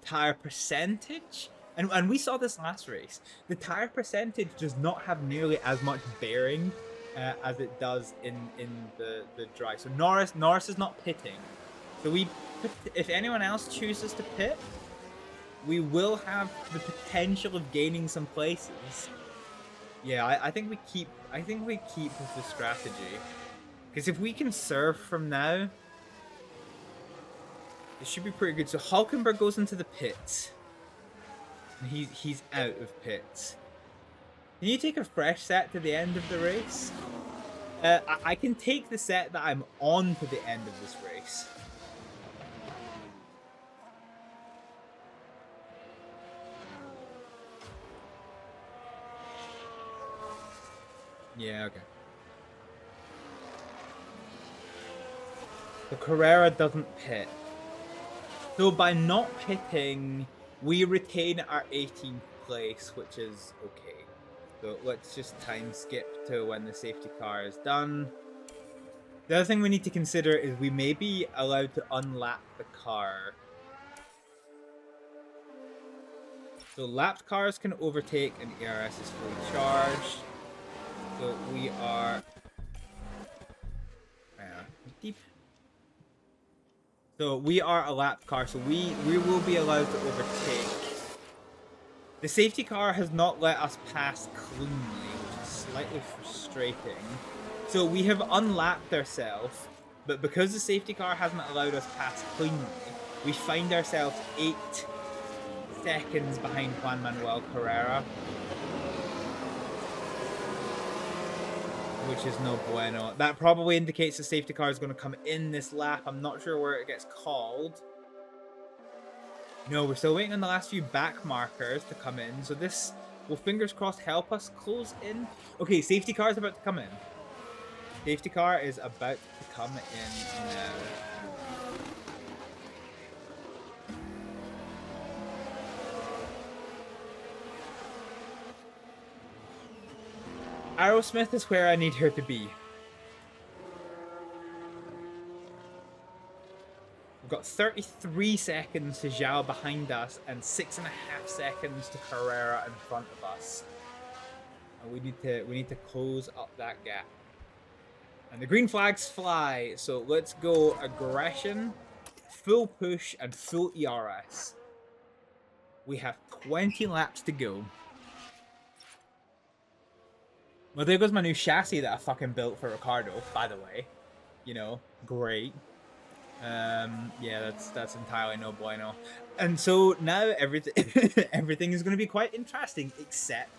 tire percentage. And we saw this last race. The tire percentage does not have nearly as much bearing as it does in the dry. So Norris is not pitting. So if anyone else chooses to pit, we will have the potential of gaining some places. Yeah, I think we keep with the strategy. Because if we can serve from now, it should be pretty good. So Hulkenberg goes into the pits. And he's out of pits. Can you take a fresh set to the end of the race? I can take the set that I'm on to the end of this race. Yeah, okay. So Carrera doesn't pit. So by not pitting, we retain our 18th place, which is okay. So let's just time skip to when the safety car is done. The other thing we need to consider is we may be allowed to unlap the car. So lapped cars can overtake and ERS is fully charged. So we are... deep. So we are a lap car, so we will be allowed to overtake. The safety car has not let us pass cleanly, which is slightly frustrating. So we have unlapped ourselves, but because the safety car hasn't allowed us pass cleanly, we find ourselves 8 seconds behind Juan Manuel Carrera. Which is no bueno. That probably indicates the safety car is going to come in this lap. I'm not sure where it gets called. No, we're still waiting on the last few back markers to come in. So this will, fingers crossed, help us close in. Okay, safety car is about to come in. Safety car is about to come in now. Aerosmith is where I need her to be. We've got 33 seconds to Zhao behind us and 6.5 seconds to Carrera in front of us. And we need to close up that gap. And the green flags fly, so let's go aggression, full push, and full ERS. We have 20 laps to go. Well, there goes my new chassis that I fucking built for Ricardo, by the way. You know, great. Yeah, that's entirely no bueno. And so now everything is going to be quite interesting, except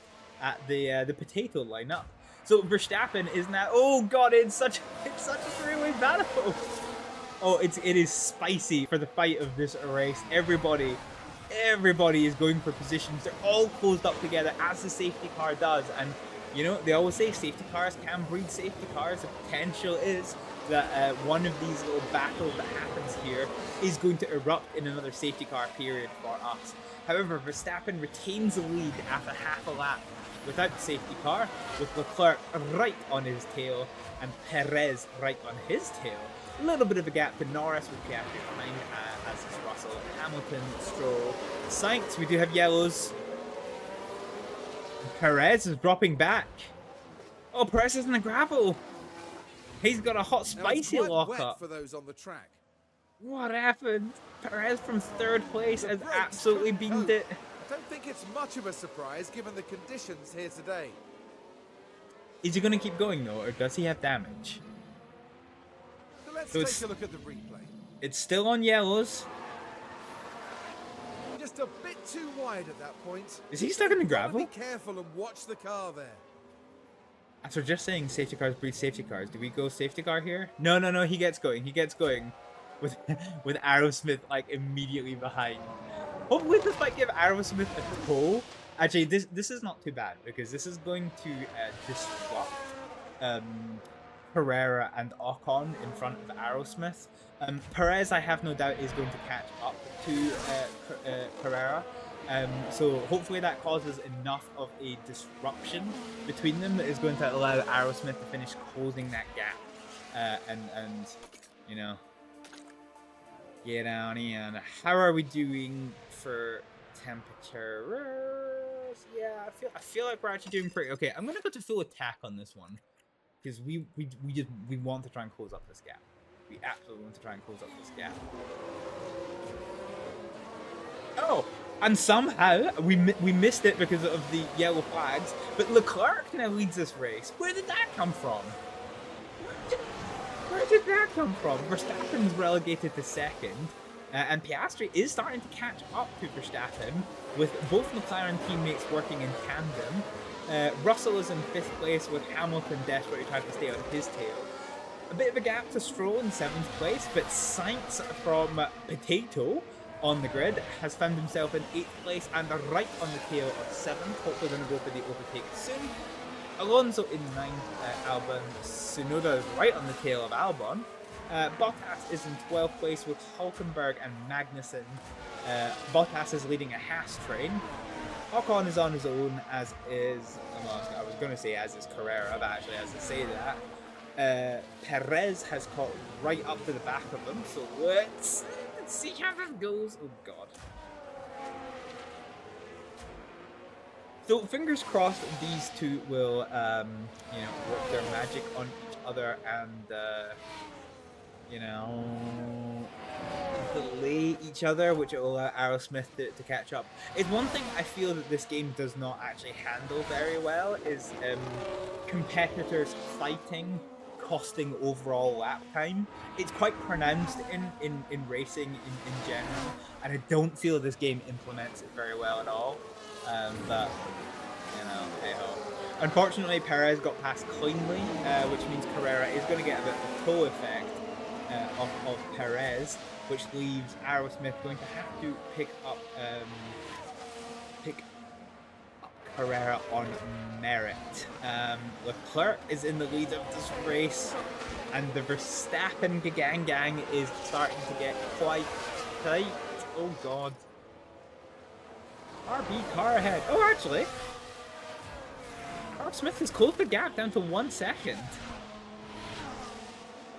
at the potato lineup. So Verstappen is now. Oh god, it's such a three-way battle. Oh, it is spicy for the fight of this race. Everybody is going for positions. They're all closed up together as the safety car does, and. You know, they always say safety cars can breed safety cars. The potential is that one of these little battles that happens here is going to erupt in another safety car period for us. However, Verstappen retains the lead after half a lap without the safety car, with Leclerc right on his tail and Perez right on his tail. A little bit of a gap to Norris with Piastri behind, as is Russell, Hamilton, Stroll, Sainz. We do have yellows. Perez is dropping back. Oh, Perez is in the gravel. He's got a hot, spicy lockup. For those on the track. What happened? Perez from third place has absolutely beamed it. I don't think it's much of a surprise given the conditions here today. Is he going to keep going though, or does he have damage? So let's take a look at the replay. It's still on yellows. Just a bit too wide at that point. Is he stuck in the gravel? Be careful and watch the car there. After just saying safety cars breed safety cars, do we go safety car here? No, he gets going. He gets going with Aerosmith like immediately behind. Hopefully this might give Aerosmith a pull. Actually, this is not too bad because this is going to disrupt Pereira and Ocon in front of Aerosmith. Perez, I have no doubt, is going to catch up to Pereira. So hopefully that causes enough of a disruption between them that is going to allow Aerosmith to finish closing that gap. And you know, get on in. How are we doing for temperature? Yeah, I feel like we're actually doing pretty okay. I'm gonna go to full attack on this one because we want to try and close up this gap. We absolutely want to try and close up this gap. Oh, and somehow we missed it because of the yellow flags. But Leclerc now leads this race. Where did that come from? Where did that come from? Verstappen's relegated to second. And Piastri is starting to catch up to Verstappen, with both McLaren teammates working in tandem. Russell is in 5th place, with Hamilton desperately trying to stay on his tail. A bit of a gap to Stroll in 7th place, but Sainz from Potato on the grid has found himself in 8th place and right on the tail of 7th. Hopefully going to go for the overtake soon. Alonso in 9th, Albon. Tsunoda is right on the tail of Albon. Bottas is in 12th place with Hulkenberg and Magnussen. Bottas is leading a Haas train. Ocon is on his own, as is, I was going to say as is Carrera, but actually as I say that. Perez has caught right up to the back of them, so let's see how that goes. Oh god. So fingers crossed these two will, you know, work their magic on each other and, you know, delay each other, which will allow Aerosmith to catch up. It's one thing I feel that this game does not actually handle very well is competitors fighting costing overall lap time. It's quite pronounced in racing in general, and I don't feel this game implements it very well at all. But, you know, hey-ho. Unfortunately, Perez got past cleanly, which means Carrera is going to get a bit of a toe effect of Perez, which leaves Aerosmith going to have to pick up Carrera on merit. Leclerc is in the lead of this race, and the Verstappen gang is starting to get quite tight. Oh god. RB car ahead. Oh, actually, Carl Smith has closed the gap down to 1 second.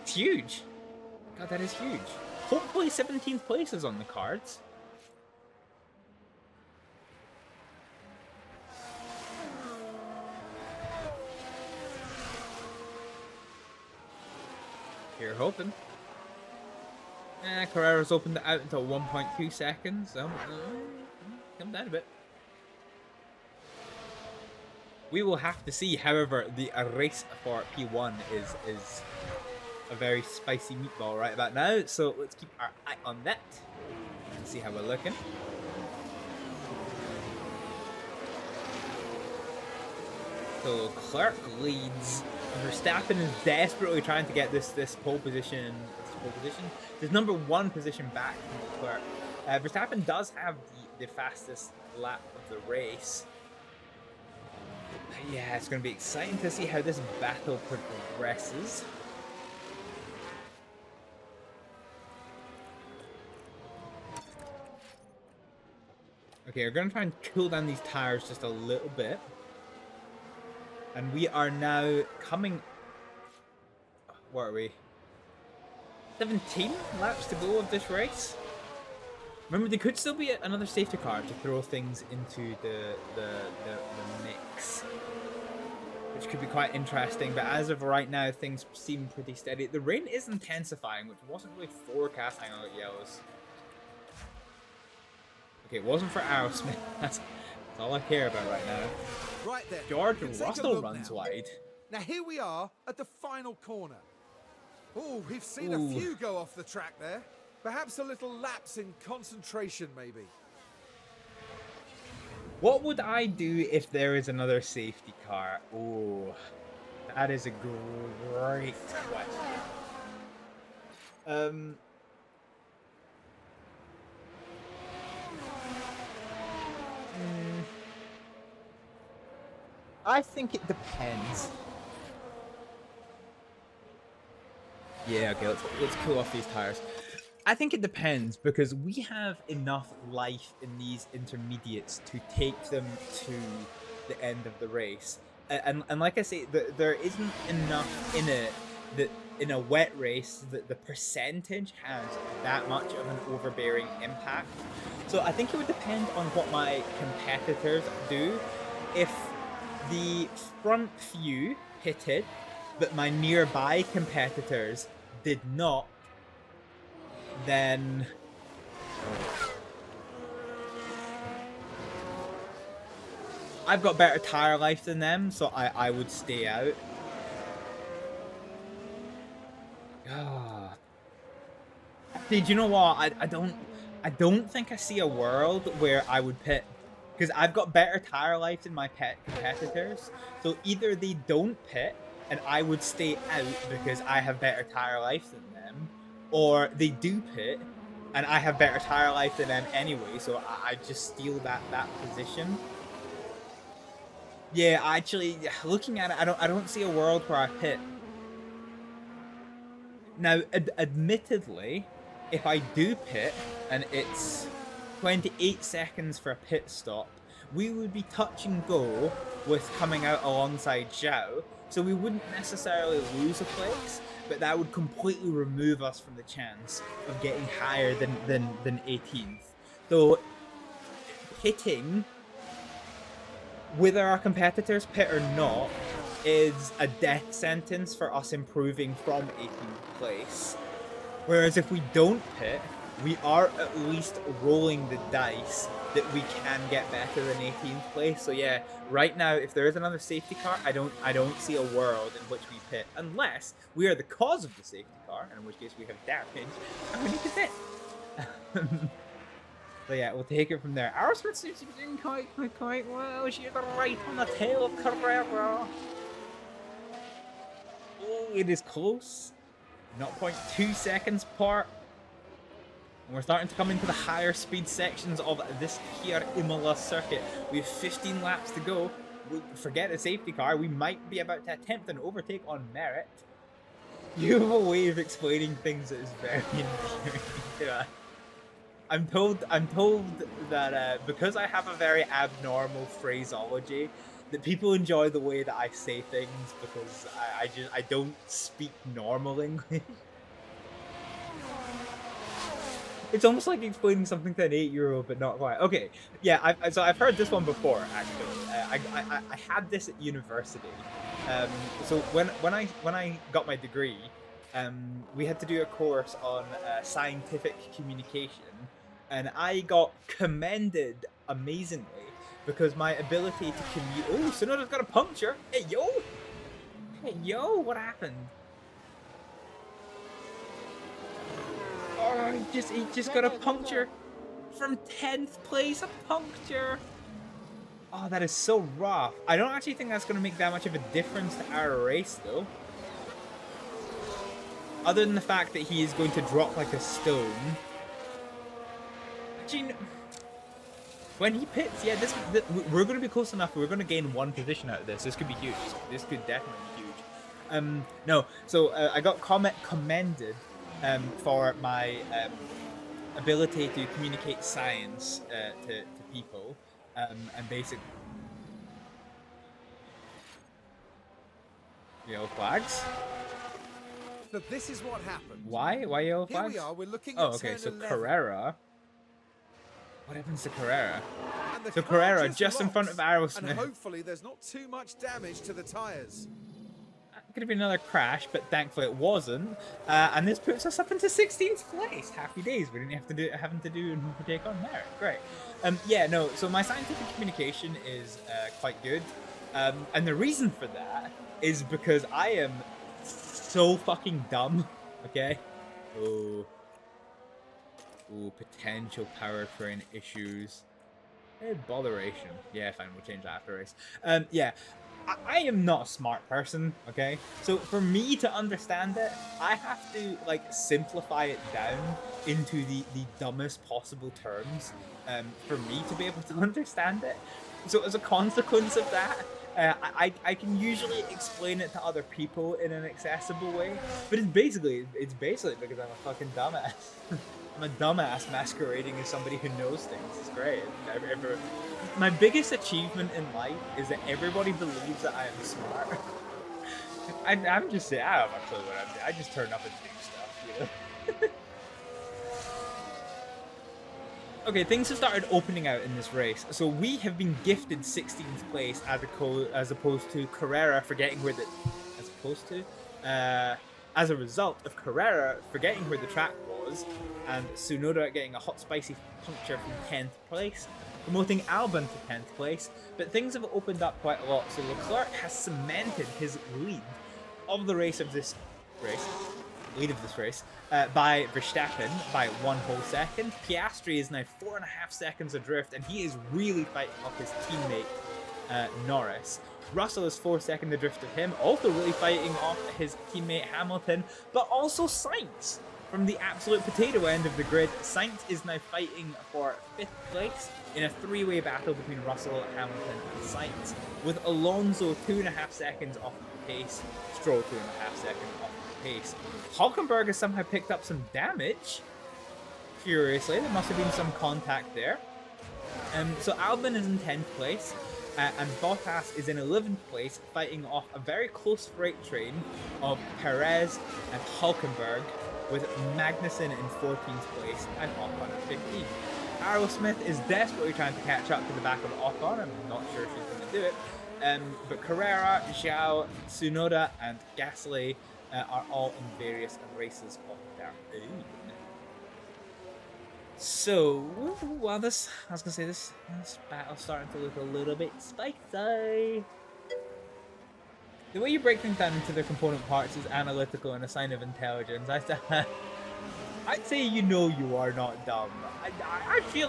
It's huge. God, that is huge. Hopefully 17th place is on the cards. You're hoping. Carrera's opened it out until 1.2 seconds, so come down a bit. We will have to see, however, the race for P1 is a very spicy meatball right about now, so let's keep our eye on that and see how we're looking. So Leclerc leads. Verstappen is desperately trying to get this pole position. There's number 1 position back from Leclerc. Verstappen does have the fastest lap of the race. Yeah, it's going to be exciting to see how this battle progresses. Okay, we're going to try and cool down these tires just a little bit. And we are now coming... What are we? 17 laps to go of this race. Remember, there could still be another safety car to throw things into the mix, which could be quite interesting. But as of right now, things seem pretty steady. The rain is intensifying, which wasn't really forecast. Hang on, yellows. Okay, it wasn't for Aerosmith. That's all I care about right now. Right then. George let's take a Russell look runs now. wide. Now here we are at the final corner. Oh, we've seen a few go off the track there. Perhaps a little lapse in concentration, maybe. What would I do if there is another safety car? Oh, that is a great question. I think it depends. Yeah, okay, let's cool off these tires. I think it depends, because we have enough life in these intermediates to take them to the end of the race. And like I say, there isn't enough in it that in a wet race that the percentage has that much of an overbearing impact. So I think it would depend on what my competitors do. If the front few hit it, but my nearby competitors did not, then I've got better tire life than them, so I would stay out. Dude, you know what? I don't think I see a world where I would pit, because I've got better tire life than my competitors. So either they don't pit and I would stay out because I have better tire life than them, or they do pit and I have better tire life than them anyway, so I just steal that position. Yeah, actually, looking at it, I don't see a world where I pit. Now, admittedly, if I do pit and it's 28 seconds for a pit stop, we would be touch and go with coming out alongside Zhao, so we wouldn't necessarily lose a place, but that would completely remove us from the chance of getting higher than 18th. So pitting, whether our competitors pit or not, is a death sentence for us improving from 18th place. Whereas if we don't pit, we are at least rolling the dice that we can get better than 18th place. So yeah, right now, if there is another safety car, I don't see a world in which we pit, unless we are the cause of the safety car, in which case we have damage and we need to pit. So yeah, we'll take it from there. Aerosmith seems to be doing quite well. She's right on the tail of Carrera. Oh, it is close. 0.2 seconds apart. And we're starting to come into the higher speed sections of this here Imola circuit. We have 15 laps to go. Forget a safety car. We might be about to attempt an overtake on merit. You have a way of explaining things that is very infuriating. I'm told that because I have a very abnormal phraseology, that people enjoy the way that I say things because I don't speak normal English. It's almost like explaining something to an 8-year-old, but not quite. Okay, yeah, so I've heard this one before actually. I had this at university. So when I got my degree, we had to do a course on scientific communication. And I got commended amazingly because my ability to commute. Oh, Sonoda's got a puncture. Hey yo! Hey yo! What happened? Oh, he just got a puncture from 10th place. A puncture. Oh, that is so rough. I don't actually think that's going to make that much of a difference to our race, though. Other than the fact that he is going to drop like a stone. When he pits, yeah, we're going to be close enough. We're going to gain one position out of this. This could be huge. This could definitely be huge. No, so I got commended for my ability to communicate science to people, and basically yellow flags. So this is what happened. Why yellow flags? Here we are. We're looking at Oh, okay. So 11. Carrera. What happens to Carrera? And So Carrera just in front of and Aerosmith. hopefully there's not too much damage to the tyres. Could have been another crash, but thankfully it wasn't. And this puts us up into 16th place. Happy days. We didn't have to do an overtake on merit. Great. Yeah, no. So my scientific communication is quite good, and the reason for that is because I am so fucking dumb. Okay. Oh. Ooh, potential powertrain issues. Botheration. Yeah, fine, we'll change that after race. Yeah, I am not a smart person, okay? So for me to understand it, I have to, like, simplify it down into the dumbest possible terms for me to be able to understand it. So as a consequence of that, I can usually explain it to other people in an accessible way, but it's basically because I'm a fucking dumbass. I'm a dumbass masquerading as somebody who knows things. It's great. My biggest achievement in life is that everybody believes that I am smart. I'm just saying, I don't have a clue what I'm doing. I just turn up and do stuff, you know? Okay, things have started opening out in this race. So we have been gifted 16th place as opposed to Carrera forgetting where the... As a result of Carrera forgetting where the track was, and Tsunoda getting a hot spicy puncture from 10th place, promoting Albon to 10th place, but things have opened up quite a lot, so Leclerc has cemented his lead of the race of this race, by Verstappen by 1 whole second. Piastri is now 4.5 seconds adrift, and he is really fighting off his teammate Norris. Russell is 4 seconds adrift of him, also really fighting off his teammate Hamilton, but also Sainz from the absolute potato end of the grid. Sainz is now fighting for 5th place in a three-way battle between Russell, Hamilton, and Sainz, with Alonso 2.5 seconds off the pace, Stroll 2.5 seconds off the pace. Hulkenberg has somehow picked up some damage. Curiously, there must have been some contact there. So Albon is in 10th place, and Bottas is in 11th place, fighting off a very close freight train of Perez and Hulkenberg, with Magnussen in 14th place and Ocon at 15th. Aerosmith is desperately trying to catch up to the back of Ocon. I'm not sure if she's going to do it. But Carrera, Zhao, Tsunoda, and Gasly are all in various races of their own. So, well, this battle's starting to look a little bit spicy. The way you break things down into their component parts is analytical and a sign of intelligence. I'd say you know you are not dumb. I feel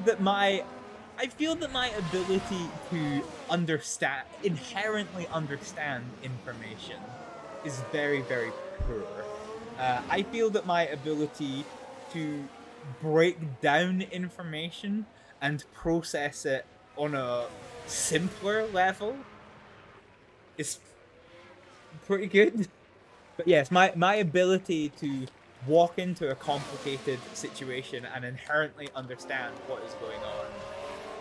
that my ability to inherently understand information is very, very poor. I feel that my ability to break down information and process it on a simpler level is pretty good. But yes, my ability to walk into a complicated situation and inherently understand what is going on.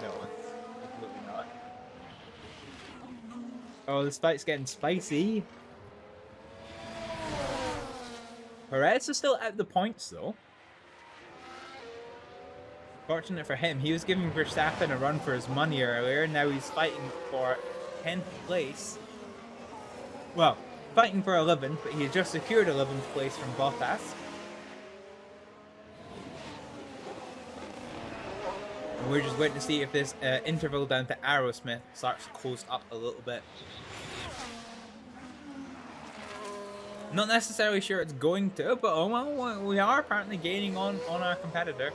No, it's absolutely not. Oh, this fight's getting spicy. Perez is still at the points though. Fortunate for him, he was giving Verstappen a run for his money earlier, now he's fighting for 10th place. Well, fighting for 11th, but he just secured 11th place from Bottas. And we're just waiting to see if this interval down to Aerosmith starts to close up a little bit. Not necessarily sure it's going to, but oh well, we are apparently gaining on our competitor.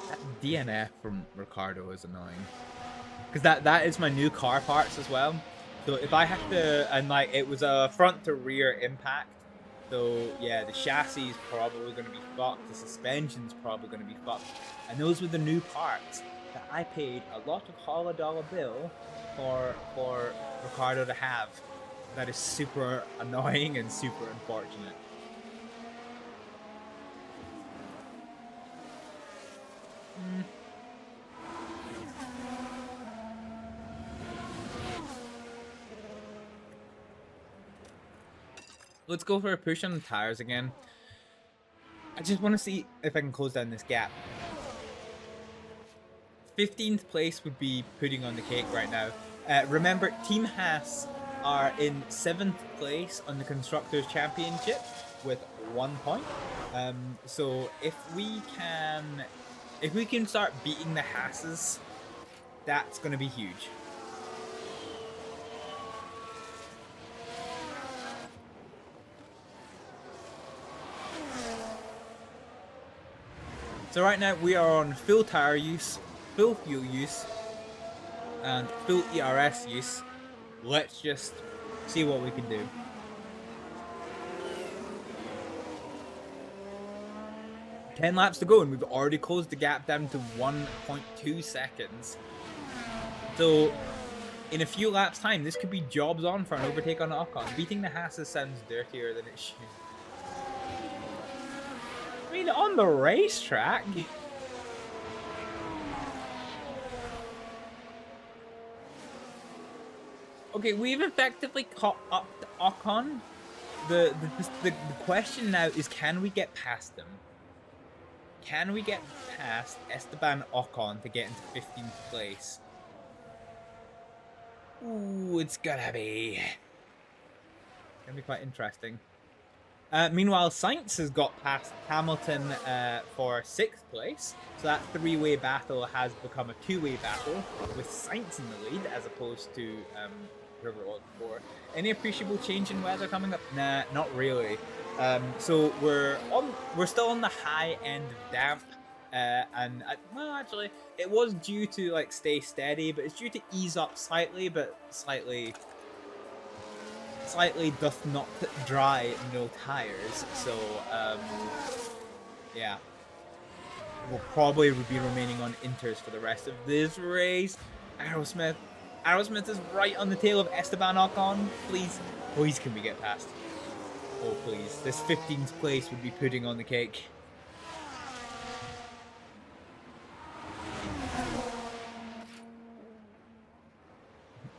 That DNF from Ricardo is annoying. Because that is my new car parts as well. So if I have to, and like it was a front to rear impact. So yeah, the chassis is probably going to be fucked. The suspension's probably going to be fucked. And those were the new parts that I paid a lot of $100 bill for Ricardo to have. That is super annoying and super unfortunate. Let's go for a push on the tires again. I just want to see if I can close down this gap. 15th place would be putting on the cake right now. Remember, Team Haas are in 7th place on the Constructors' Championship with 1 point. So if we can start beating the Haases, that's going to be huge. So right now we are on full tire use, full fuel use, and full ERS use. Let's just see what we can do. Ten laps to go, and we've already closed the gap down to 1.2 seconds. So, in a few laps' time, this could be jobs on for an overtake on Ocon. Beating the Haas's sounds dirtier than it should. I mean, on the racetrack. Okay, we've effectively caught up to Ocon. The question now is, can we get past them? Can we get past Esteban Ocon to get into 15th place? Ooh, it's gonna be quite interesting. Meanwhile, Sainz has got past Hamilton for 6th place, so that three-way battle has become a two-way battle with Sainz in the lead as opposed to whoever it was before. Any appreciable change in weather coming up? Nah, not really. So we're still on the high end of damp, and well, actually, it was due to like stay steady, but it's due to ease up slightly, but slightly doth not dry no tires. So yeah. will probably be remaining on inters for the rest of this race. Aerosmith is right on the tail of Esteban Ocon. Please, please, can we get past? Oh, please. This 15th place would be pudding on the cake.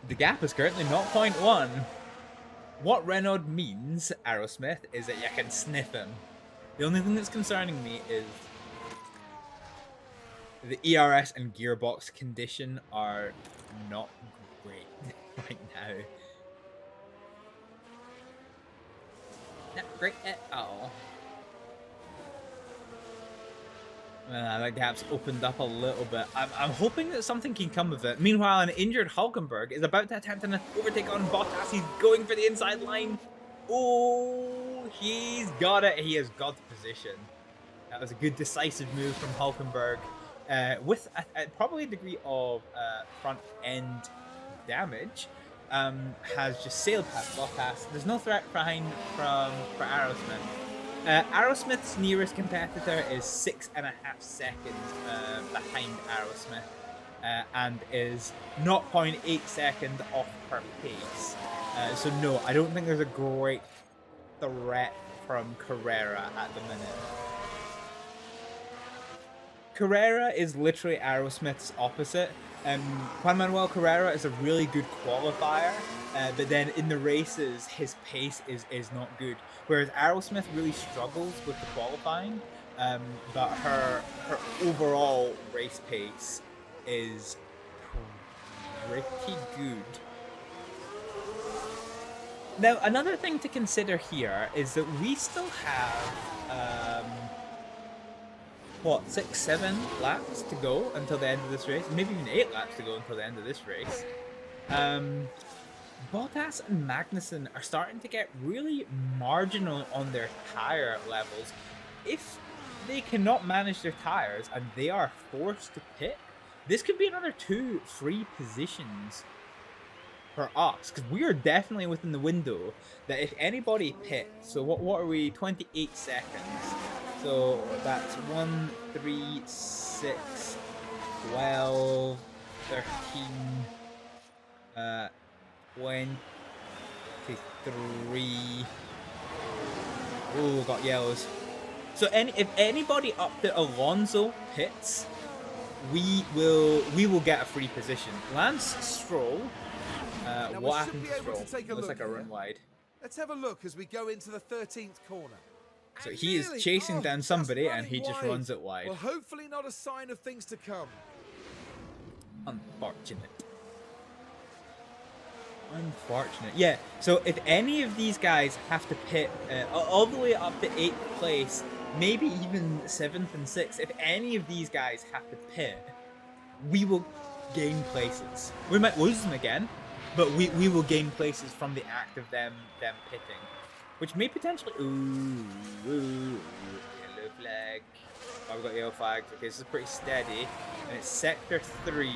The gap is currently 0.1. What Renault means, Aerosmith, is that you can sniff him. The only thing that's concerning me is the ERS and gearbox condition are not great right now. Not great at all. That gap's opened up a little bit. I'm hoping that something can come of it. Meanwhile, an injured Hulkenberg is about to attempt an overtake on Bottas. He's going for the inside line. Oh, he's got it. He has got the position. That was a good decisive move from Hulkenberg. With probably a degree of front end damage. Has just sailed past Bottas. There's no threat behind for Aerosmith. Aerosmith's nearest competitor is 6.5 seconds behind Aerosmith and is 0.8 seconds off per pace. So no, I don't think there's a great threat from Carrera at the minute. Carrera is literally Aerosmith's opposite. Juan Manuel Carrera is a really good qualifier, but then in the races his pace is not good. Whereas Aerosmith really struggles with the qualifying, but her overall race pace is pretty good. Now, another thing to consider here is that we still have, 6-7 laps to go until the end of this race? Maybe even 8 laps to go until the end of this race. Bottas and Magnussen are starting to get really marginal on their tyre levels. If they cannot manage their tyres and they are forced to pit, this could be another 2 free positions for us, because we are definitely within the window that if anybody pits, so what are we, 28 seconds, so that's 1, 3, 6, 12, 13, 23, oh, got yellows. So if anybody up to Alonso pits, we will get a free position. Lance Stroll, what happened to Stroll? Looks like a run wide. Let's have a look as we go into the 13th corner. So he is chasing down somebody and he just runs it wide. Well, hopefully not a sign of things to come. Unfortunate. Yeah, so if any of these guys have to pit all the way up to 8th place, maybe even 7th and 6th, if any of these guys have to pit, we will gain places. We might lose them again, but we will gain places from the act of them pitting. Which may potentially... Ooh, yellow flag. Oh, we've got yellow flags. Okay, this is pretty steady. And it's Sector 3,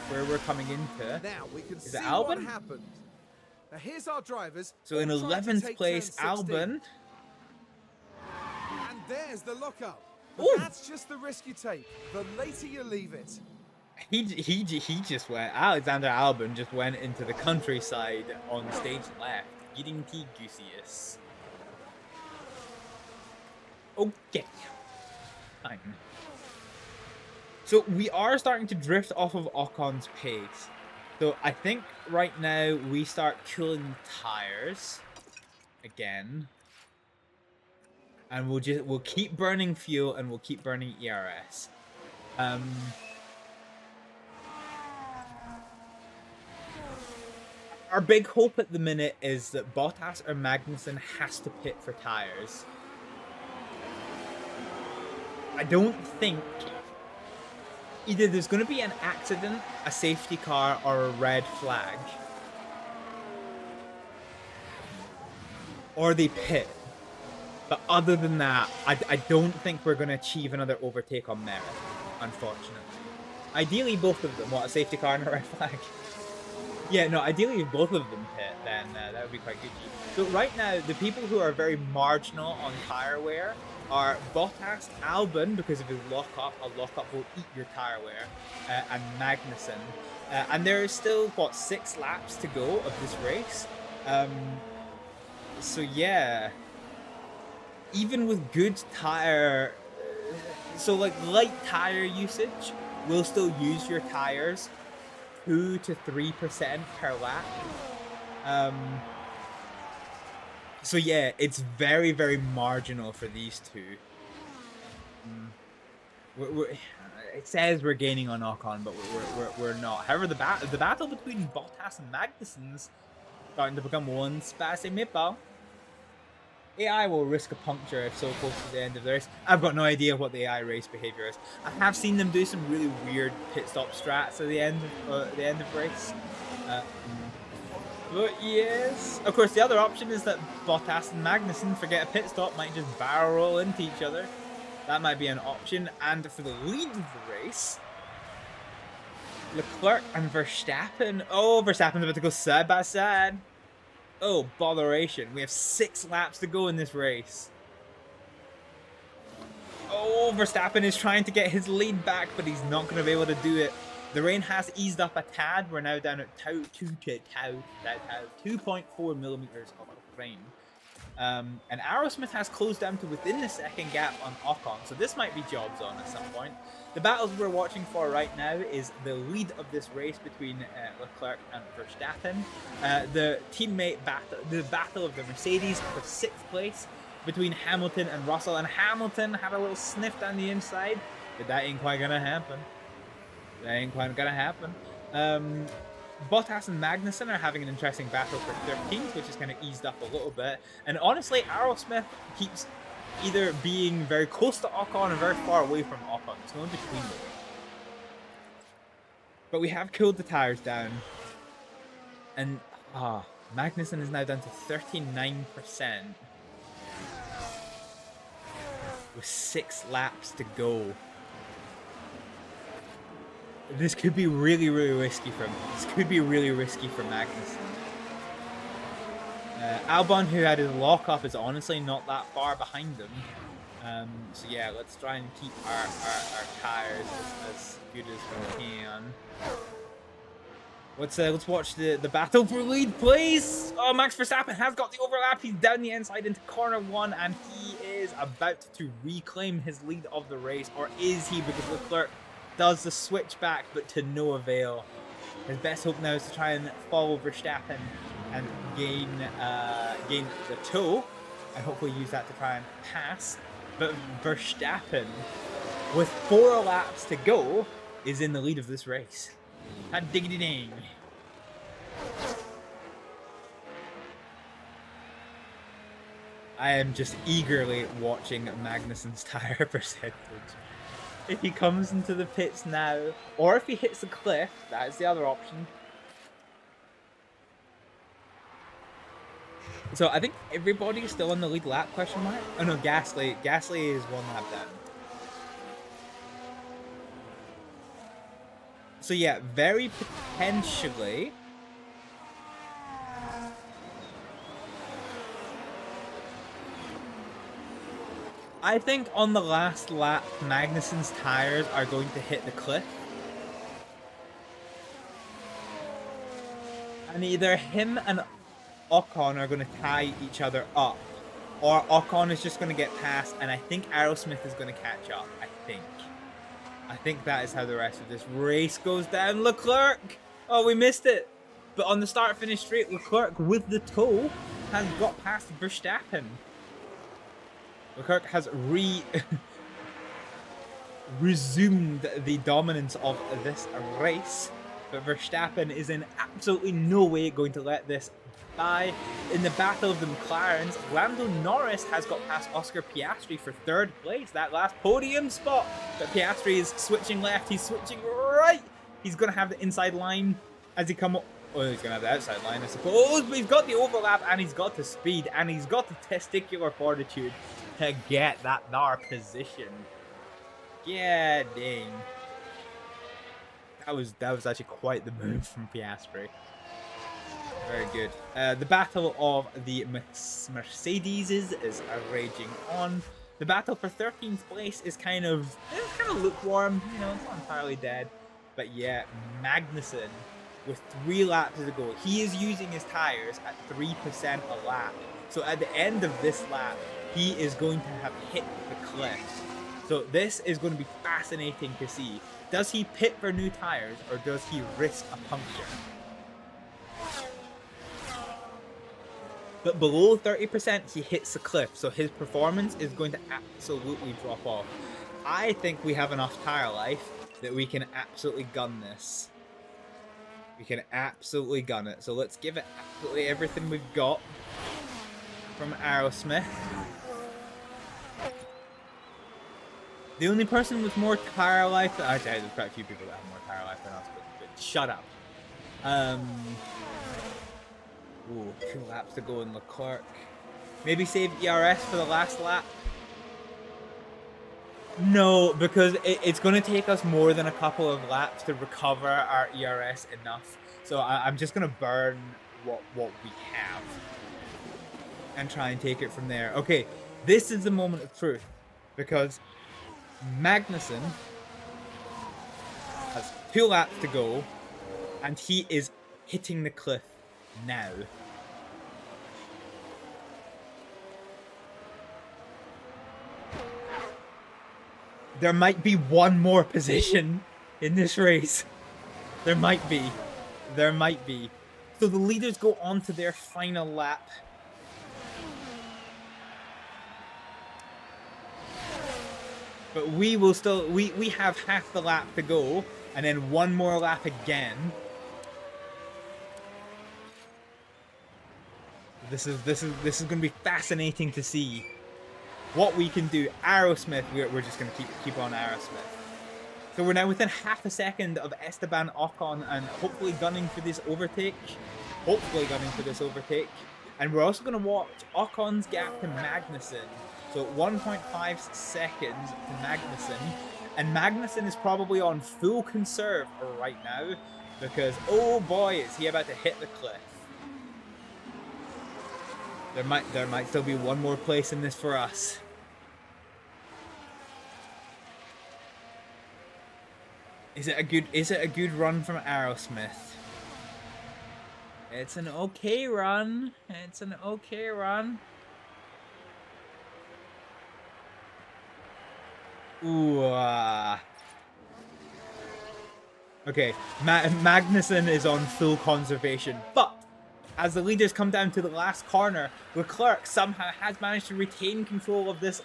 where we're coming into. Now we can see Albon? what happened. Now here's our drivers. So in 11th place, Albon. And there's the lockup. Ooh. That's just the risk you take. The later you leave it. He just went... Alexander Albon just went into the countryside on stage left. Getting T. Gusius. Okay. Fine. So we are starting to drift off of Ocon's pace. So I think right now we start cooling tires again. And we'll keep burning fuel and we'll keep burning ERS. Our big hope at the minute is that Bottas or Magnussen has to pit for tires. I don't think either there's going to be an accident, a safety car, or a red flag. Or they pit. But other than that, I don't think we're going to achieve another overtake on merit, unfortunately. Ideally, both of them. What, a safety car and a red flag? Yeah, no, ideally if both of them hit, then that would be quite good. So right now, the people who are very marginal on tire wear are Bottas, Albon, because of his lockup. A lockup will eat your tyre wear, and Magnussen. And there is still, what, 6 laps to go of this race. So yeah, even with good tyre, so like light tyre usage, will still use your tyres 2 to 3% per lap. So yeah, it's very, very marginal for these two. It says we're gaining on Ocon, but we're not. However, the battle between Bottas and Magnussen's starting to become one spicy meatball. AI will risk a puncture if so close to the end of the race. I've got no idea what the AI race behavior is. I have seen them do some really weird pit stop strats at the end of the race. But yes, of course, the other option is that Bottas and Magnussen forget a pit stop, might just barrel roll into each other. That might be an option. And for the lead of the race, Leclerc and Verstappen. Oh, Verstappen's about to go side by side. Oh, botheration. We have 6 laps to go in this race. Oh, Verstappen is trying to get his lead back, but he's not going to be able to do it. The rain has eased up a tad. We're now down at 2.4 millimeters of rain. And Aerosmith has closed down to within the second gap on Ocon, so this might be jobs on at some point. The battles we're watching for right now is the lead of this race between Leclerc and Verstappen. The teammate battle, the battle of the Mercedes for 6th place between Hamilton and Russell. And Hamilton had a little sniff down the inside, but that ain't quite gonna happen. That ain't quite gonna happen. Bottas and Magnussen are having an interesting battle for 13th, which is kind of eased up a little bit. And honestly, Aerosmith keeps either being very close to Ocon or very far away from Ocon. It's going between them. But we have cooled the tires down. And Magnussen is now down to 39%. With 6 laps to go. This could be really, really risky for him. This could be really risky for Magnussen. Albon, who had his lockup, is honestly not that far behind him. So yeah, let's try and keep our tires as good as we can. Let's watch the battle for lead, please. Oh, Max Verstappen has got the overlap. He's down the inside into corner 1, and he is about to reclaim his lead of the race, or is he? Because Leclerc does the switch back, but to no avail. His best hope now is to try and follow Verstappen and gain the toe, and hopefully use that to try and pass. But Verstappen, with 4 laps to go, is in the lead of this race. Hot diggity ding. I am just eagerly watching Magnussen's tire percentage. If he comes into the pits now, or if he hits the cliff, that is the other option. So I think everybody's still on the lead lap, question mark? Oh no, Gasly is 1 lap down. So yeah, very potentially. I think on the last lap, Magnussen's tires are going to hit the cliff. And either him and Ocon are going to tie each other up, or Ocon is just going to get past, and I think Aerosmith is going to catch up. I think that is how the rest of this race goes down. Leclerc! Oh, we missed it. But on the start-finish straight, Leclerc with the toe has got past Verstappen. Leclerc has resumed the dominance of this race, but Verstappen is in absolutely no way going to let this by. In the battle of the McLarens, Lando Norris has got past Oscar Piastri for 3rd place, that last podium spot. But Piastri is switching left, he's switching right. He's going to have the inside line as he come up. Oh, he's going to have the outside line, I suppose. But he's got the overlap, and he's got the speed, and he's got the testicular fortitude to get that position. Yeah, dang. That was actually quite the move from Piastri. Very good. The battle of the Mercedes is raging on. The battle for 13th place is kind of lukewarm. You know, it's not entirely dead. But yeah, Magnussen, with 3 laps to go, he is using his tires at 3% a lap. So at the end of this lap, he is going to have hit the cliff. So this is going to be fascinating to see. Does he pit for new tires, or does he risk a puncture? But below 30%, he hits the cliff, so his performance is going to absolutely drop off. I think we have enough tire life that we can absolutely gun this. We can absolutely gun it. So let's give it absolutely everything we've got from Aerosmith. The only person with more tire life... Actually, there's quite a few people that have more tire life than us, but shut up. Ooh, 2 laps to go in Leclerc. Maybe save ERS for the last lap. No, because it's going to take us more than a couple of laps to recover our ERS enough. So I'm just going to burn what we have and try and take it from there. Okay, this is the moment of truth, because Magnussen has 2 laps to go and he is hitting the cliff now. There might be one more position in this race. There might be. There might be. So the leaders go on to their final lap. But we will still... We have half the lap to go. And then one more lap again. This is going to be fascinating to see what we can do. Aerosmith, we're just going to keep on Aerosmith. So we're now within half a second of Esteban Ocon and hopefully gunning for this overtake. And we're also going to watch Ocon's gap to Magnussen. So 1.5 seconds to Magnussen. And Magnussen is probably on full conserve right now, because oh boy, is he about to hit the cliff. There might still be one more place in this for us. Is it a good run from Aerosmith? It's an okay run. It's an okay run. Ooh. Okay, Magnussen is on full conservation, but as the leaders come down to the last corner, Leclerc somehow has managed to retain control of this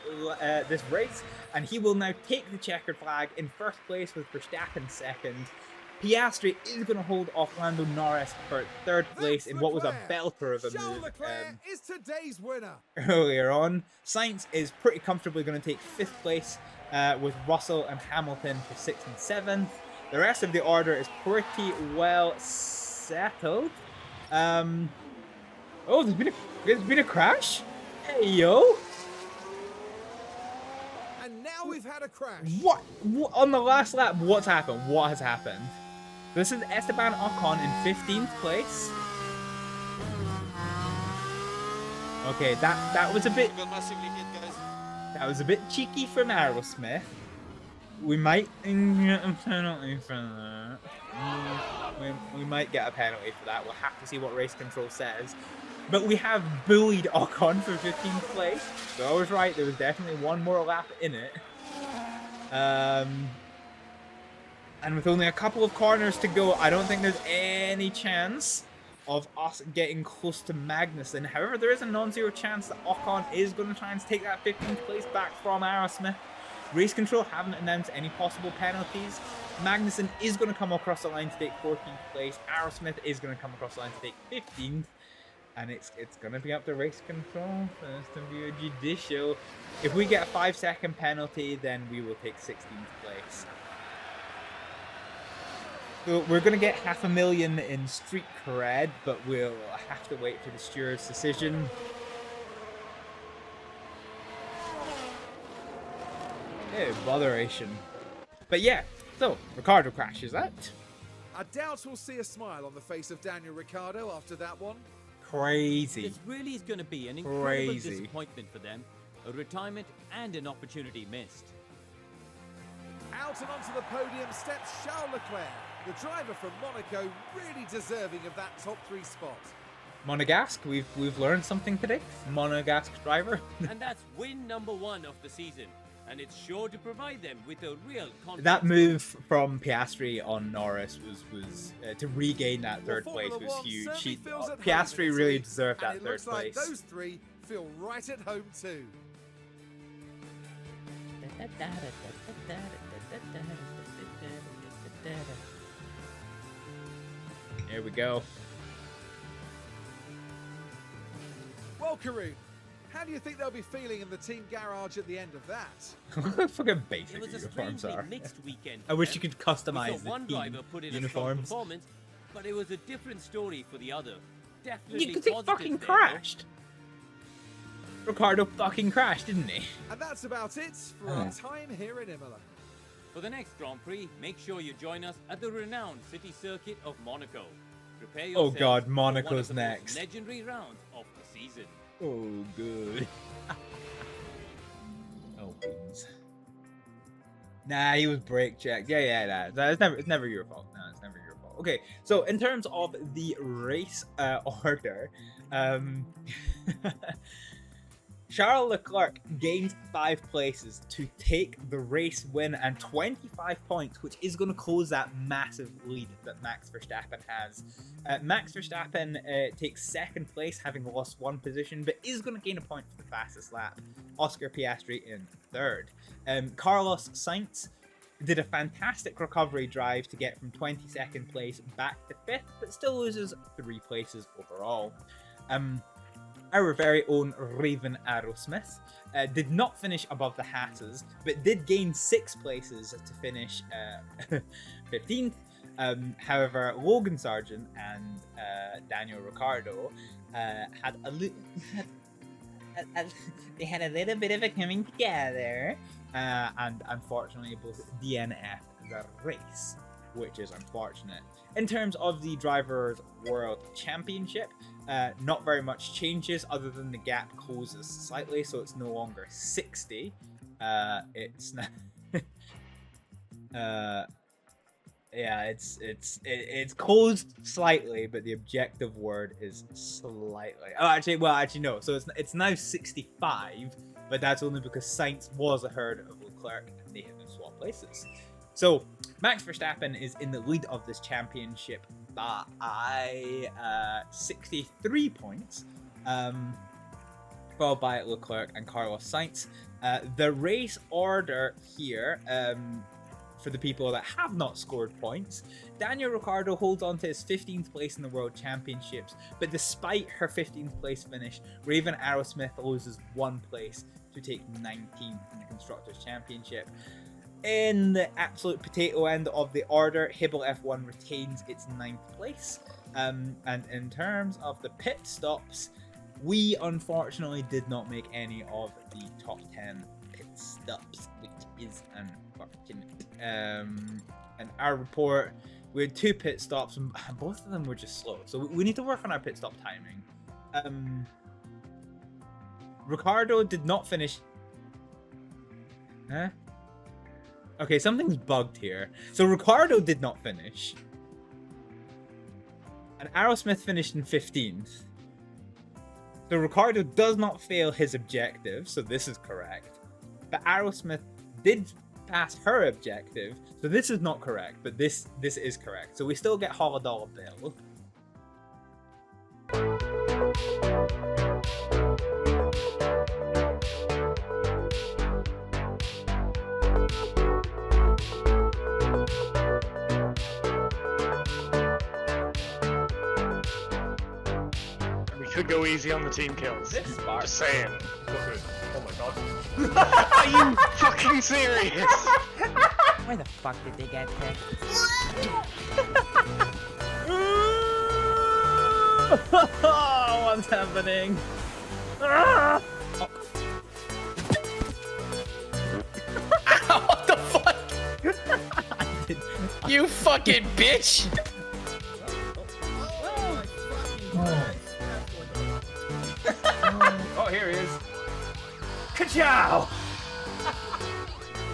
race, and he will now take the checkered flag in first place with Verstappen second. Piastri is going to hold off Lando Norris for third place in what was a belter of a move is today's winner. Earlier on. Sainz is pretty comfortably going to take 5th place with Russell and Hamilton for 6th and 7th. The rest of the order is pretty well settled. Oh, there's been a crash? Hey, yo! And now we've had a crash. What? On the last lap, what's happened? What has happened? This is Esteban Ocon in 15th place. Okay, that was a bit... That was a bit cheeky from Aerosmith. We might get a penalty for that. We might get a penalty for that. We'll have to see what race control says. But we have bullied Ocon for 15th place. So I was right, there was definitely one more lap in it. And with only a couple of corners to go, I don't think there's any chance of us getting close to Magnussen. However, there is a non-zero chance that Ocon is going to try and take that 15th place back from Aerosmith. Race control haven't announced any possible penalties. Magnussen is going to come across the line to take 14th place. Aerosmith is going to come across the line to take 15th. And it's going to be up to race control for us to be judicial. If we get a 5-second penalty, then we will take 16th place. So we're going to get 500,000 in street cred, but we'll have to wait for the steward's decision. Oh, botheration. But yeah, so Ricciardo crashes that. I doubt we'll see a smile on the face of Daniel Ricciardo after that one. Crazy. This really is going to be an incredible disappointment for them. a retirement and an opportunity missed. Out and onto the podium steps Charles Leclerc, the driver from Monaco, really deserving of that top 3 spot. Monegasque, we've learned something today. Monegasque driver. And that's win number 1 of the season. And it's sure to provide them with a real confidence. That move from Piastri on Norris was to regain that third place Formula was One huge. certainly feels at home Piastri in really Italy, deserved that and it third looks like place. those 3 feel right at home too. Here we go. Well, Karun, how do you think they'll be feeling in the team garage at the end of that? Fucking basic It was a uniforms strangely are. mixed weekend. I wish you could We customize saw one the driver team put in a strong uniforms. performance, but it was a different story for the other. Definitely Yeah, because he positives fucking there, though. crashed. Ricardo fucking crashed, didn't he? And that's about it for our time here in Imola. For the next Grand Prix, make sure you join us at the renowned city circuit of Monaco. Prepare Oh yourselves God, for Monaco's one of the most next. legendary rounds of the season. Oh, good. Oh, please. Nah, he was brake checked. Yeah, it's never your fault. No, it's never your fault. Okay, so in terms of the race order, Charles Leclerc gained 5 places to take the race win and 25 points, which is going to close that massive lead that Max Verstappen has. Max Verstappen takes 2nd place, having lost 1 position, but is going to gain a point for the fastest lap. Oscar Piastri in 3rd. Carlos Sainz did a fantastic recovery drive to get from 22nd place back to 5th, but still loses 3 places overall. Our very own Raven Aerosmith did not finish above the Hatters, but did gain 6 places to finish 15th. However, Logan Sargent and Daniel Ricciardo had a they had a little bit of a coming together, and unfortunately both DNF the race, which is unfortunate. In terms of the Drivers' World Championship, not very much changes other than the gap closes slightly, so it's no longer 60. It's now yeah, it's closed slightly, but the objective word is slightly. Oh, actually no. So it's now 65, but that's only because Sainz was ahead of Leclerc and they have been swapped places. So Max Verstappen is in the lead of this championship by 63 points, followed by Leclerc and Carlos Sainz. The race order here, for the people that have not scored points, Daniel Ricciardo holds on to his 15th place in the World Championships, but despite her 15th place finish, Raven Aerosmith loses 1 place to take 19th in the Constructors' Championship. In the absolute potato end of the order, Hibble F1 retains its 9th place. And in terms of the pit stops, we unfortunately did not make any of the top 10 pit stops, which is unfortunate. And our report, we had 2 pit stops, and both of them were just slow. So we need to work on our pit stop timing. Ricardo did not finish. Huh? Okay, something's bugged here. So Ricardo did not finish. And Aerosmith finished in 15th. So Ricardo does not fail his objective, so this is correct. But Aerosmith did pass her objective, so this is not correct, but this is correct. So we still get $100 bill. Could go easy on the team kills. This bar. Just saying. Oh my god. Are you fucking serious? Where the fuck did they get there? What's happening? Oh. What the fuck? You fucking bitch! Oh, here he is. Chow!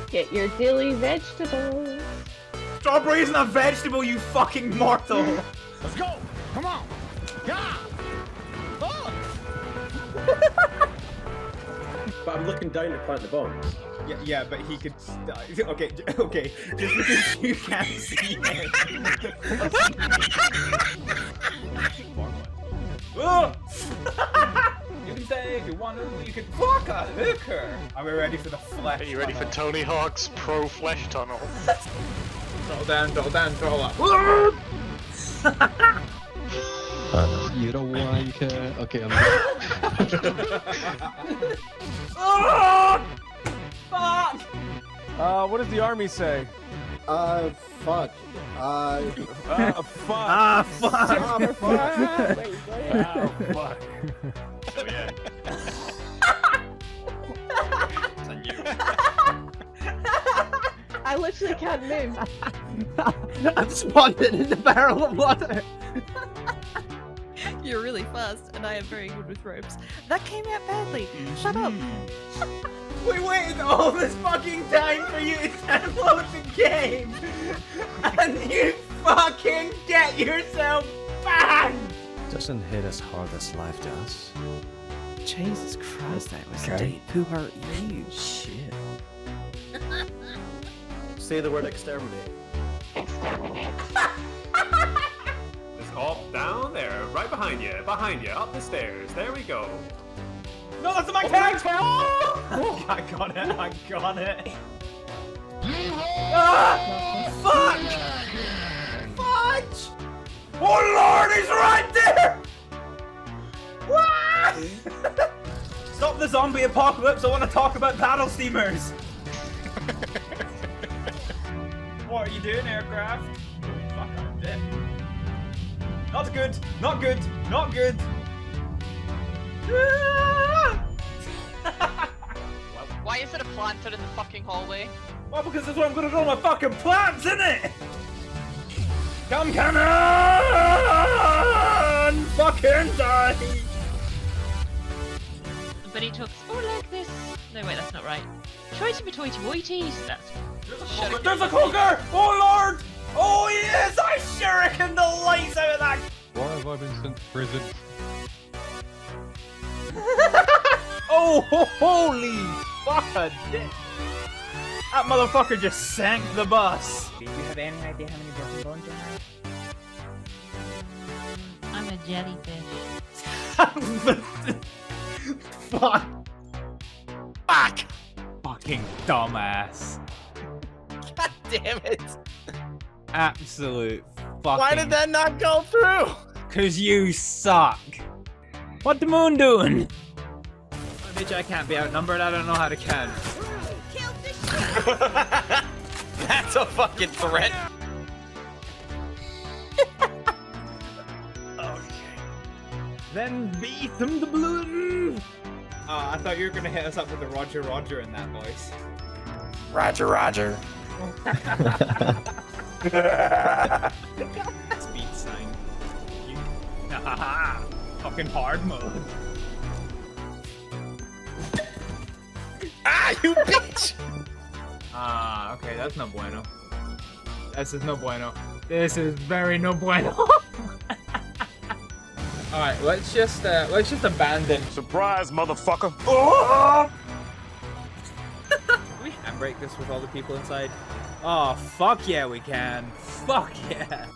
Get your dilly vegetables. Strawberry isn't a vegetable, you fucking mortal! Let's go! Come on! Yeah! Oh! But I'm looking down to plant the bomb. Yeah, but he could. Okay, okay. Just because you can't see him. Oh! You can say if you want to, you can fuck a hooker. Are we ready for the flesh? Are you ready for Tony Hawk's Pro Flesh Tunnel? Throttle down, throttle up. You don't like okay, I'm Oh! Fuck! What does the army say? fuck. Fuck. Fuck! fuck. Fuck. Oh, yeah. I literally can't move. I'm spawned in the barrel of water. You're really fast, and I am very good with ropes. That came out badly. Shut up. We waited all this fucking time for you to download the game! And you fucking get yourself banned! Doesn't hit as hard as life does. Jesus Christ, that was deep. Who hurt you? Shit. Say the word exterminate. Just up, down, there, right behind you, up the stairs. There we go. No, that's my tag! Oh! I got it, I got it. Ah! Fuck! Fudge! Oh lord, he's right there! What? Stop the zombie apocalypse, I want to talk about battle steamers! What are you doing, aircraft? Fuck, I'm dead. Not good, not good, not good! Why is it a planter in the fucking hallway? Well, because that's where I'm gonna do all my fucking plants, isn't it? Come cannon! Fucking die! But he took like this. No, wait, that's not right. Choity toity woities. That's. There's a cooker! Oh lord! Oh yes! I shuriken the lights out of that! Why have I been sent to prison? Oh, holy fuck! That motherfucker just sank the bus. Do you have any idea how many broken bones you have? I'm a jellyfish. Fuck! Fuck! Fucking dumbass. God damn it! Absolute fucking. Why did that not go through? Cause you suck. What the moon doing? Oh, bitch, I can't be outnumbered. I don't know how to count. That's a fucking threat. Okay. Then beat them the balloon. I thought you were gonna hit us up with the Roger Roger in that voice. Roger, Roger. Speed sign. You... Fucking hard mode. Ah, you bitch! Ah, okay, that's no bueno. This is no bueno. This is very no bueno. Alright, let's just abandon. Surprise, motherfucker! Oh! We can't break this with all the people inside. Oh, fuck yeah, we can. Fuck yeah.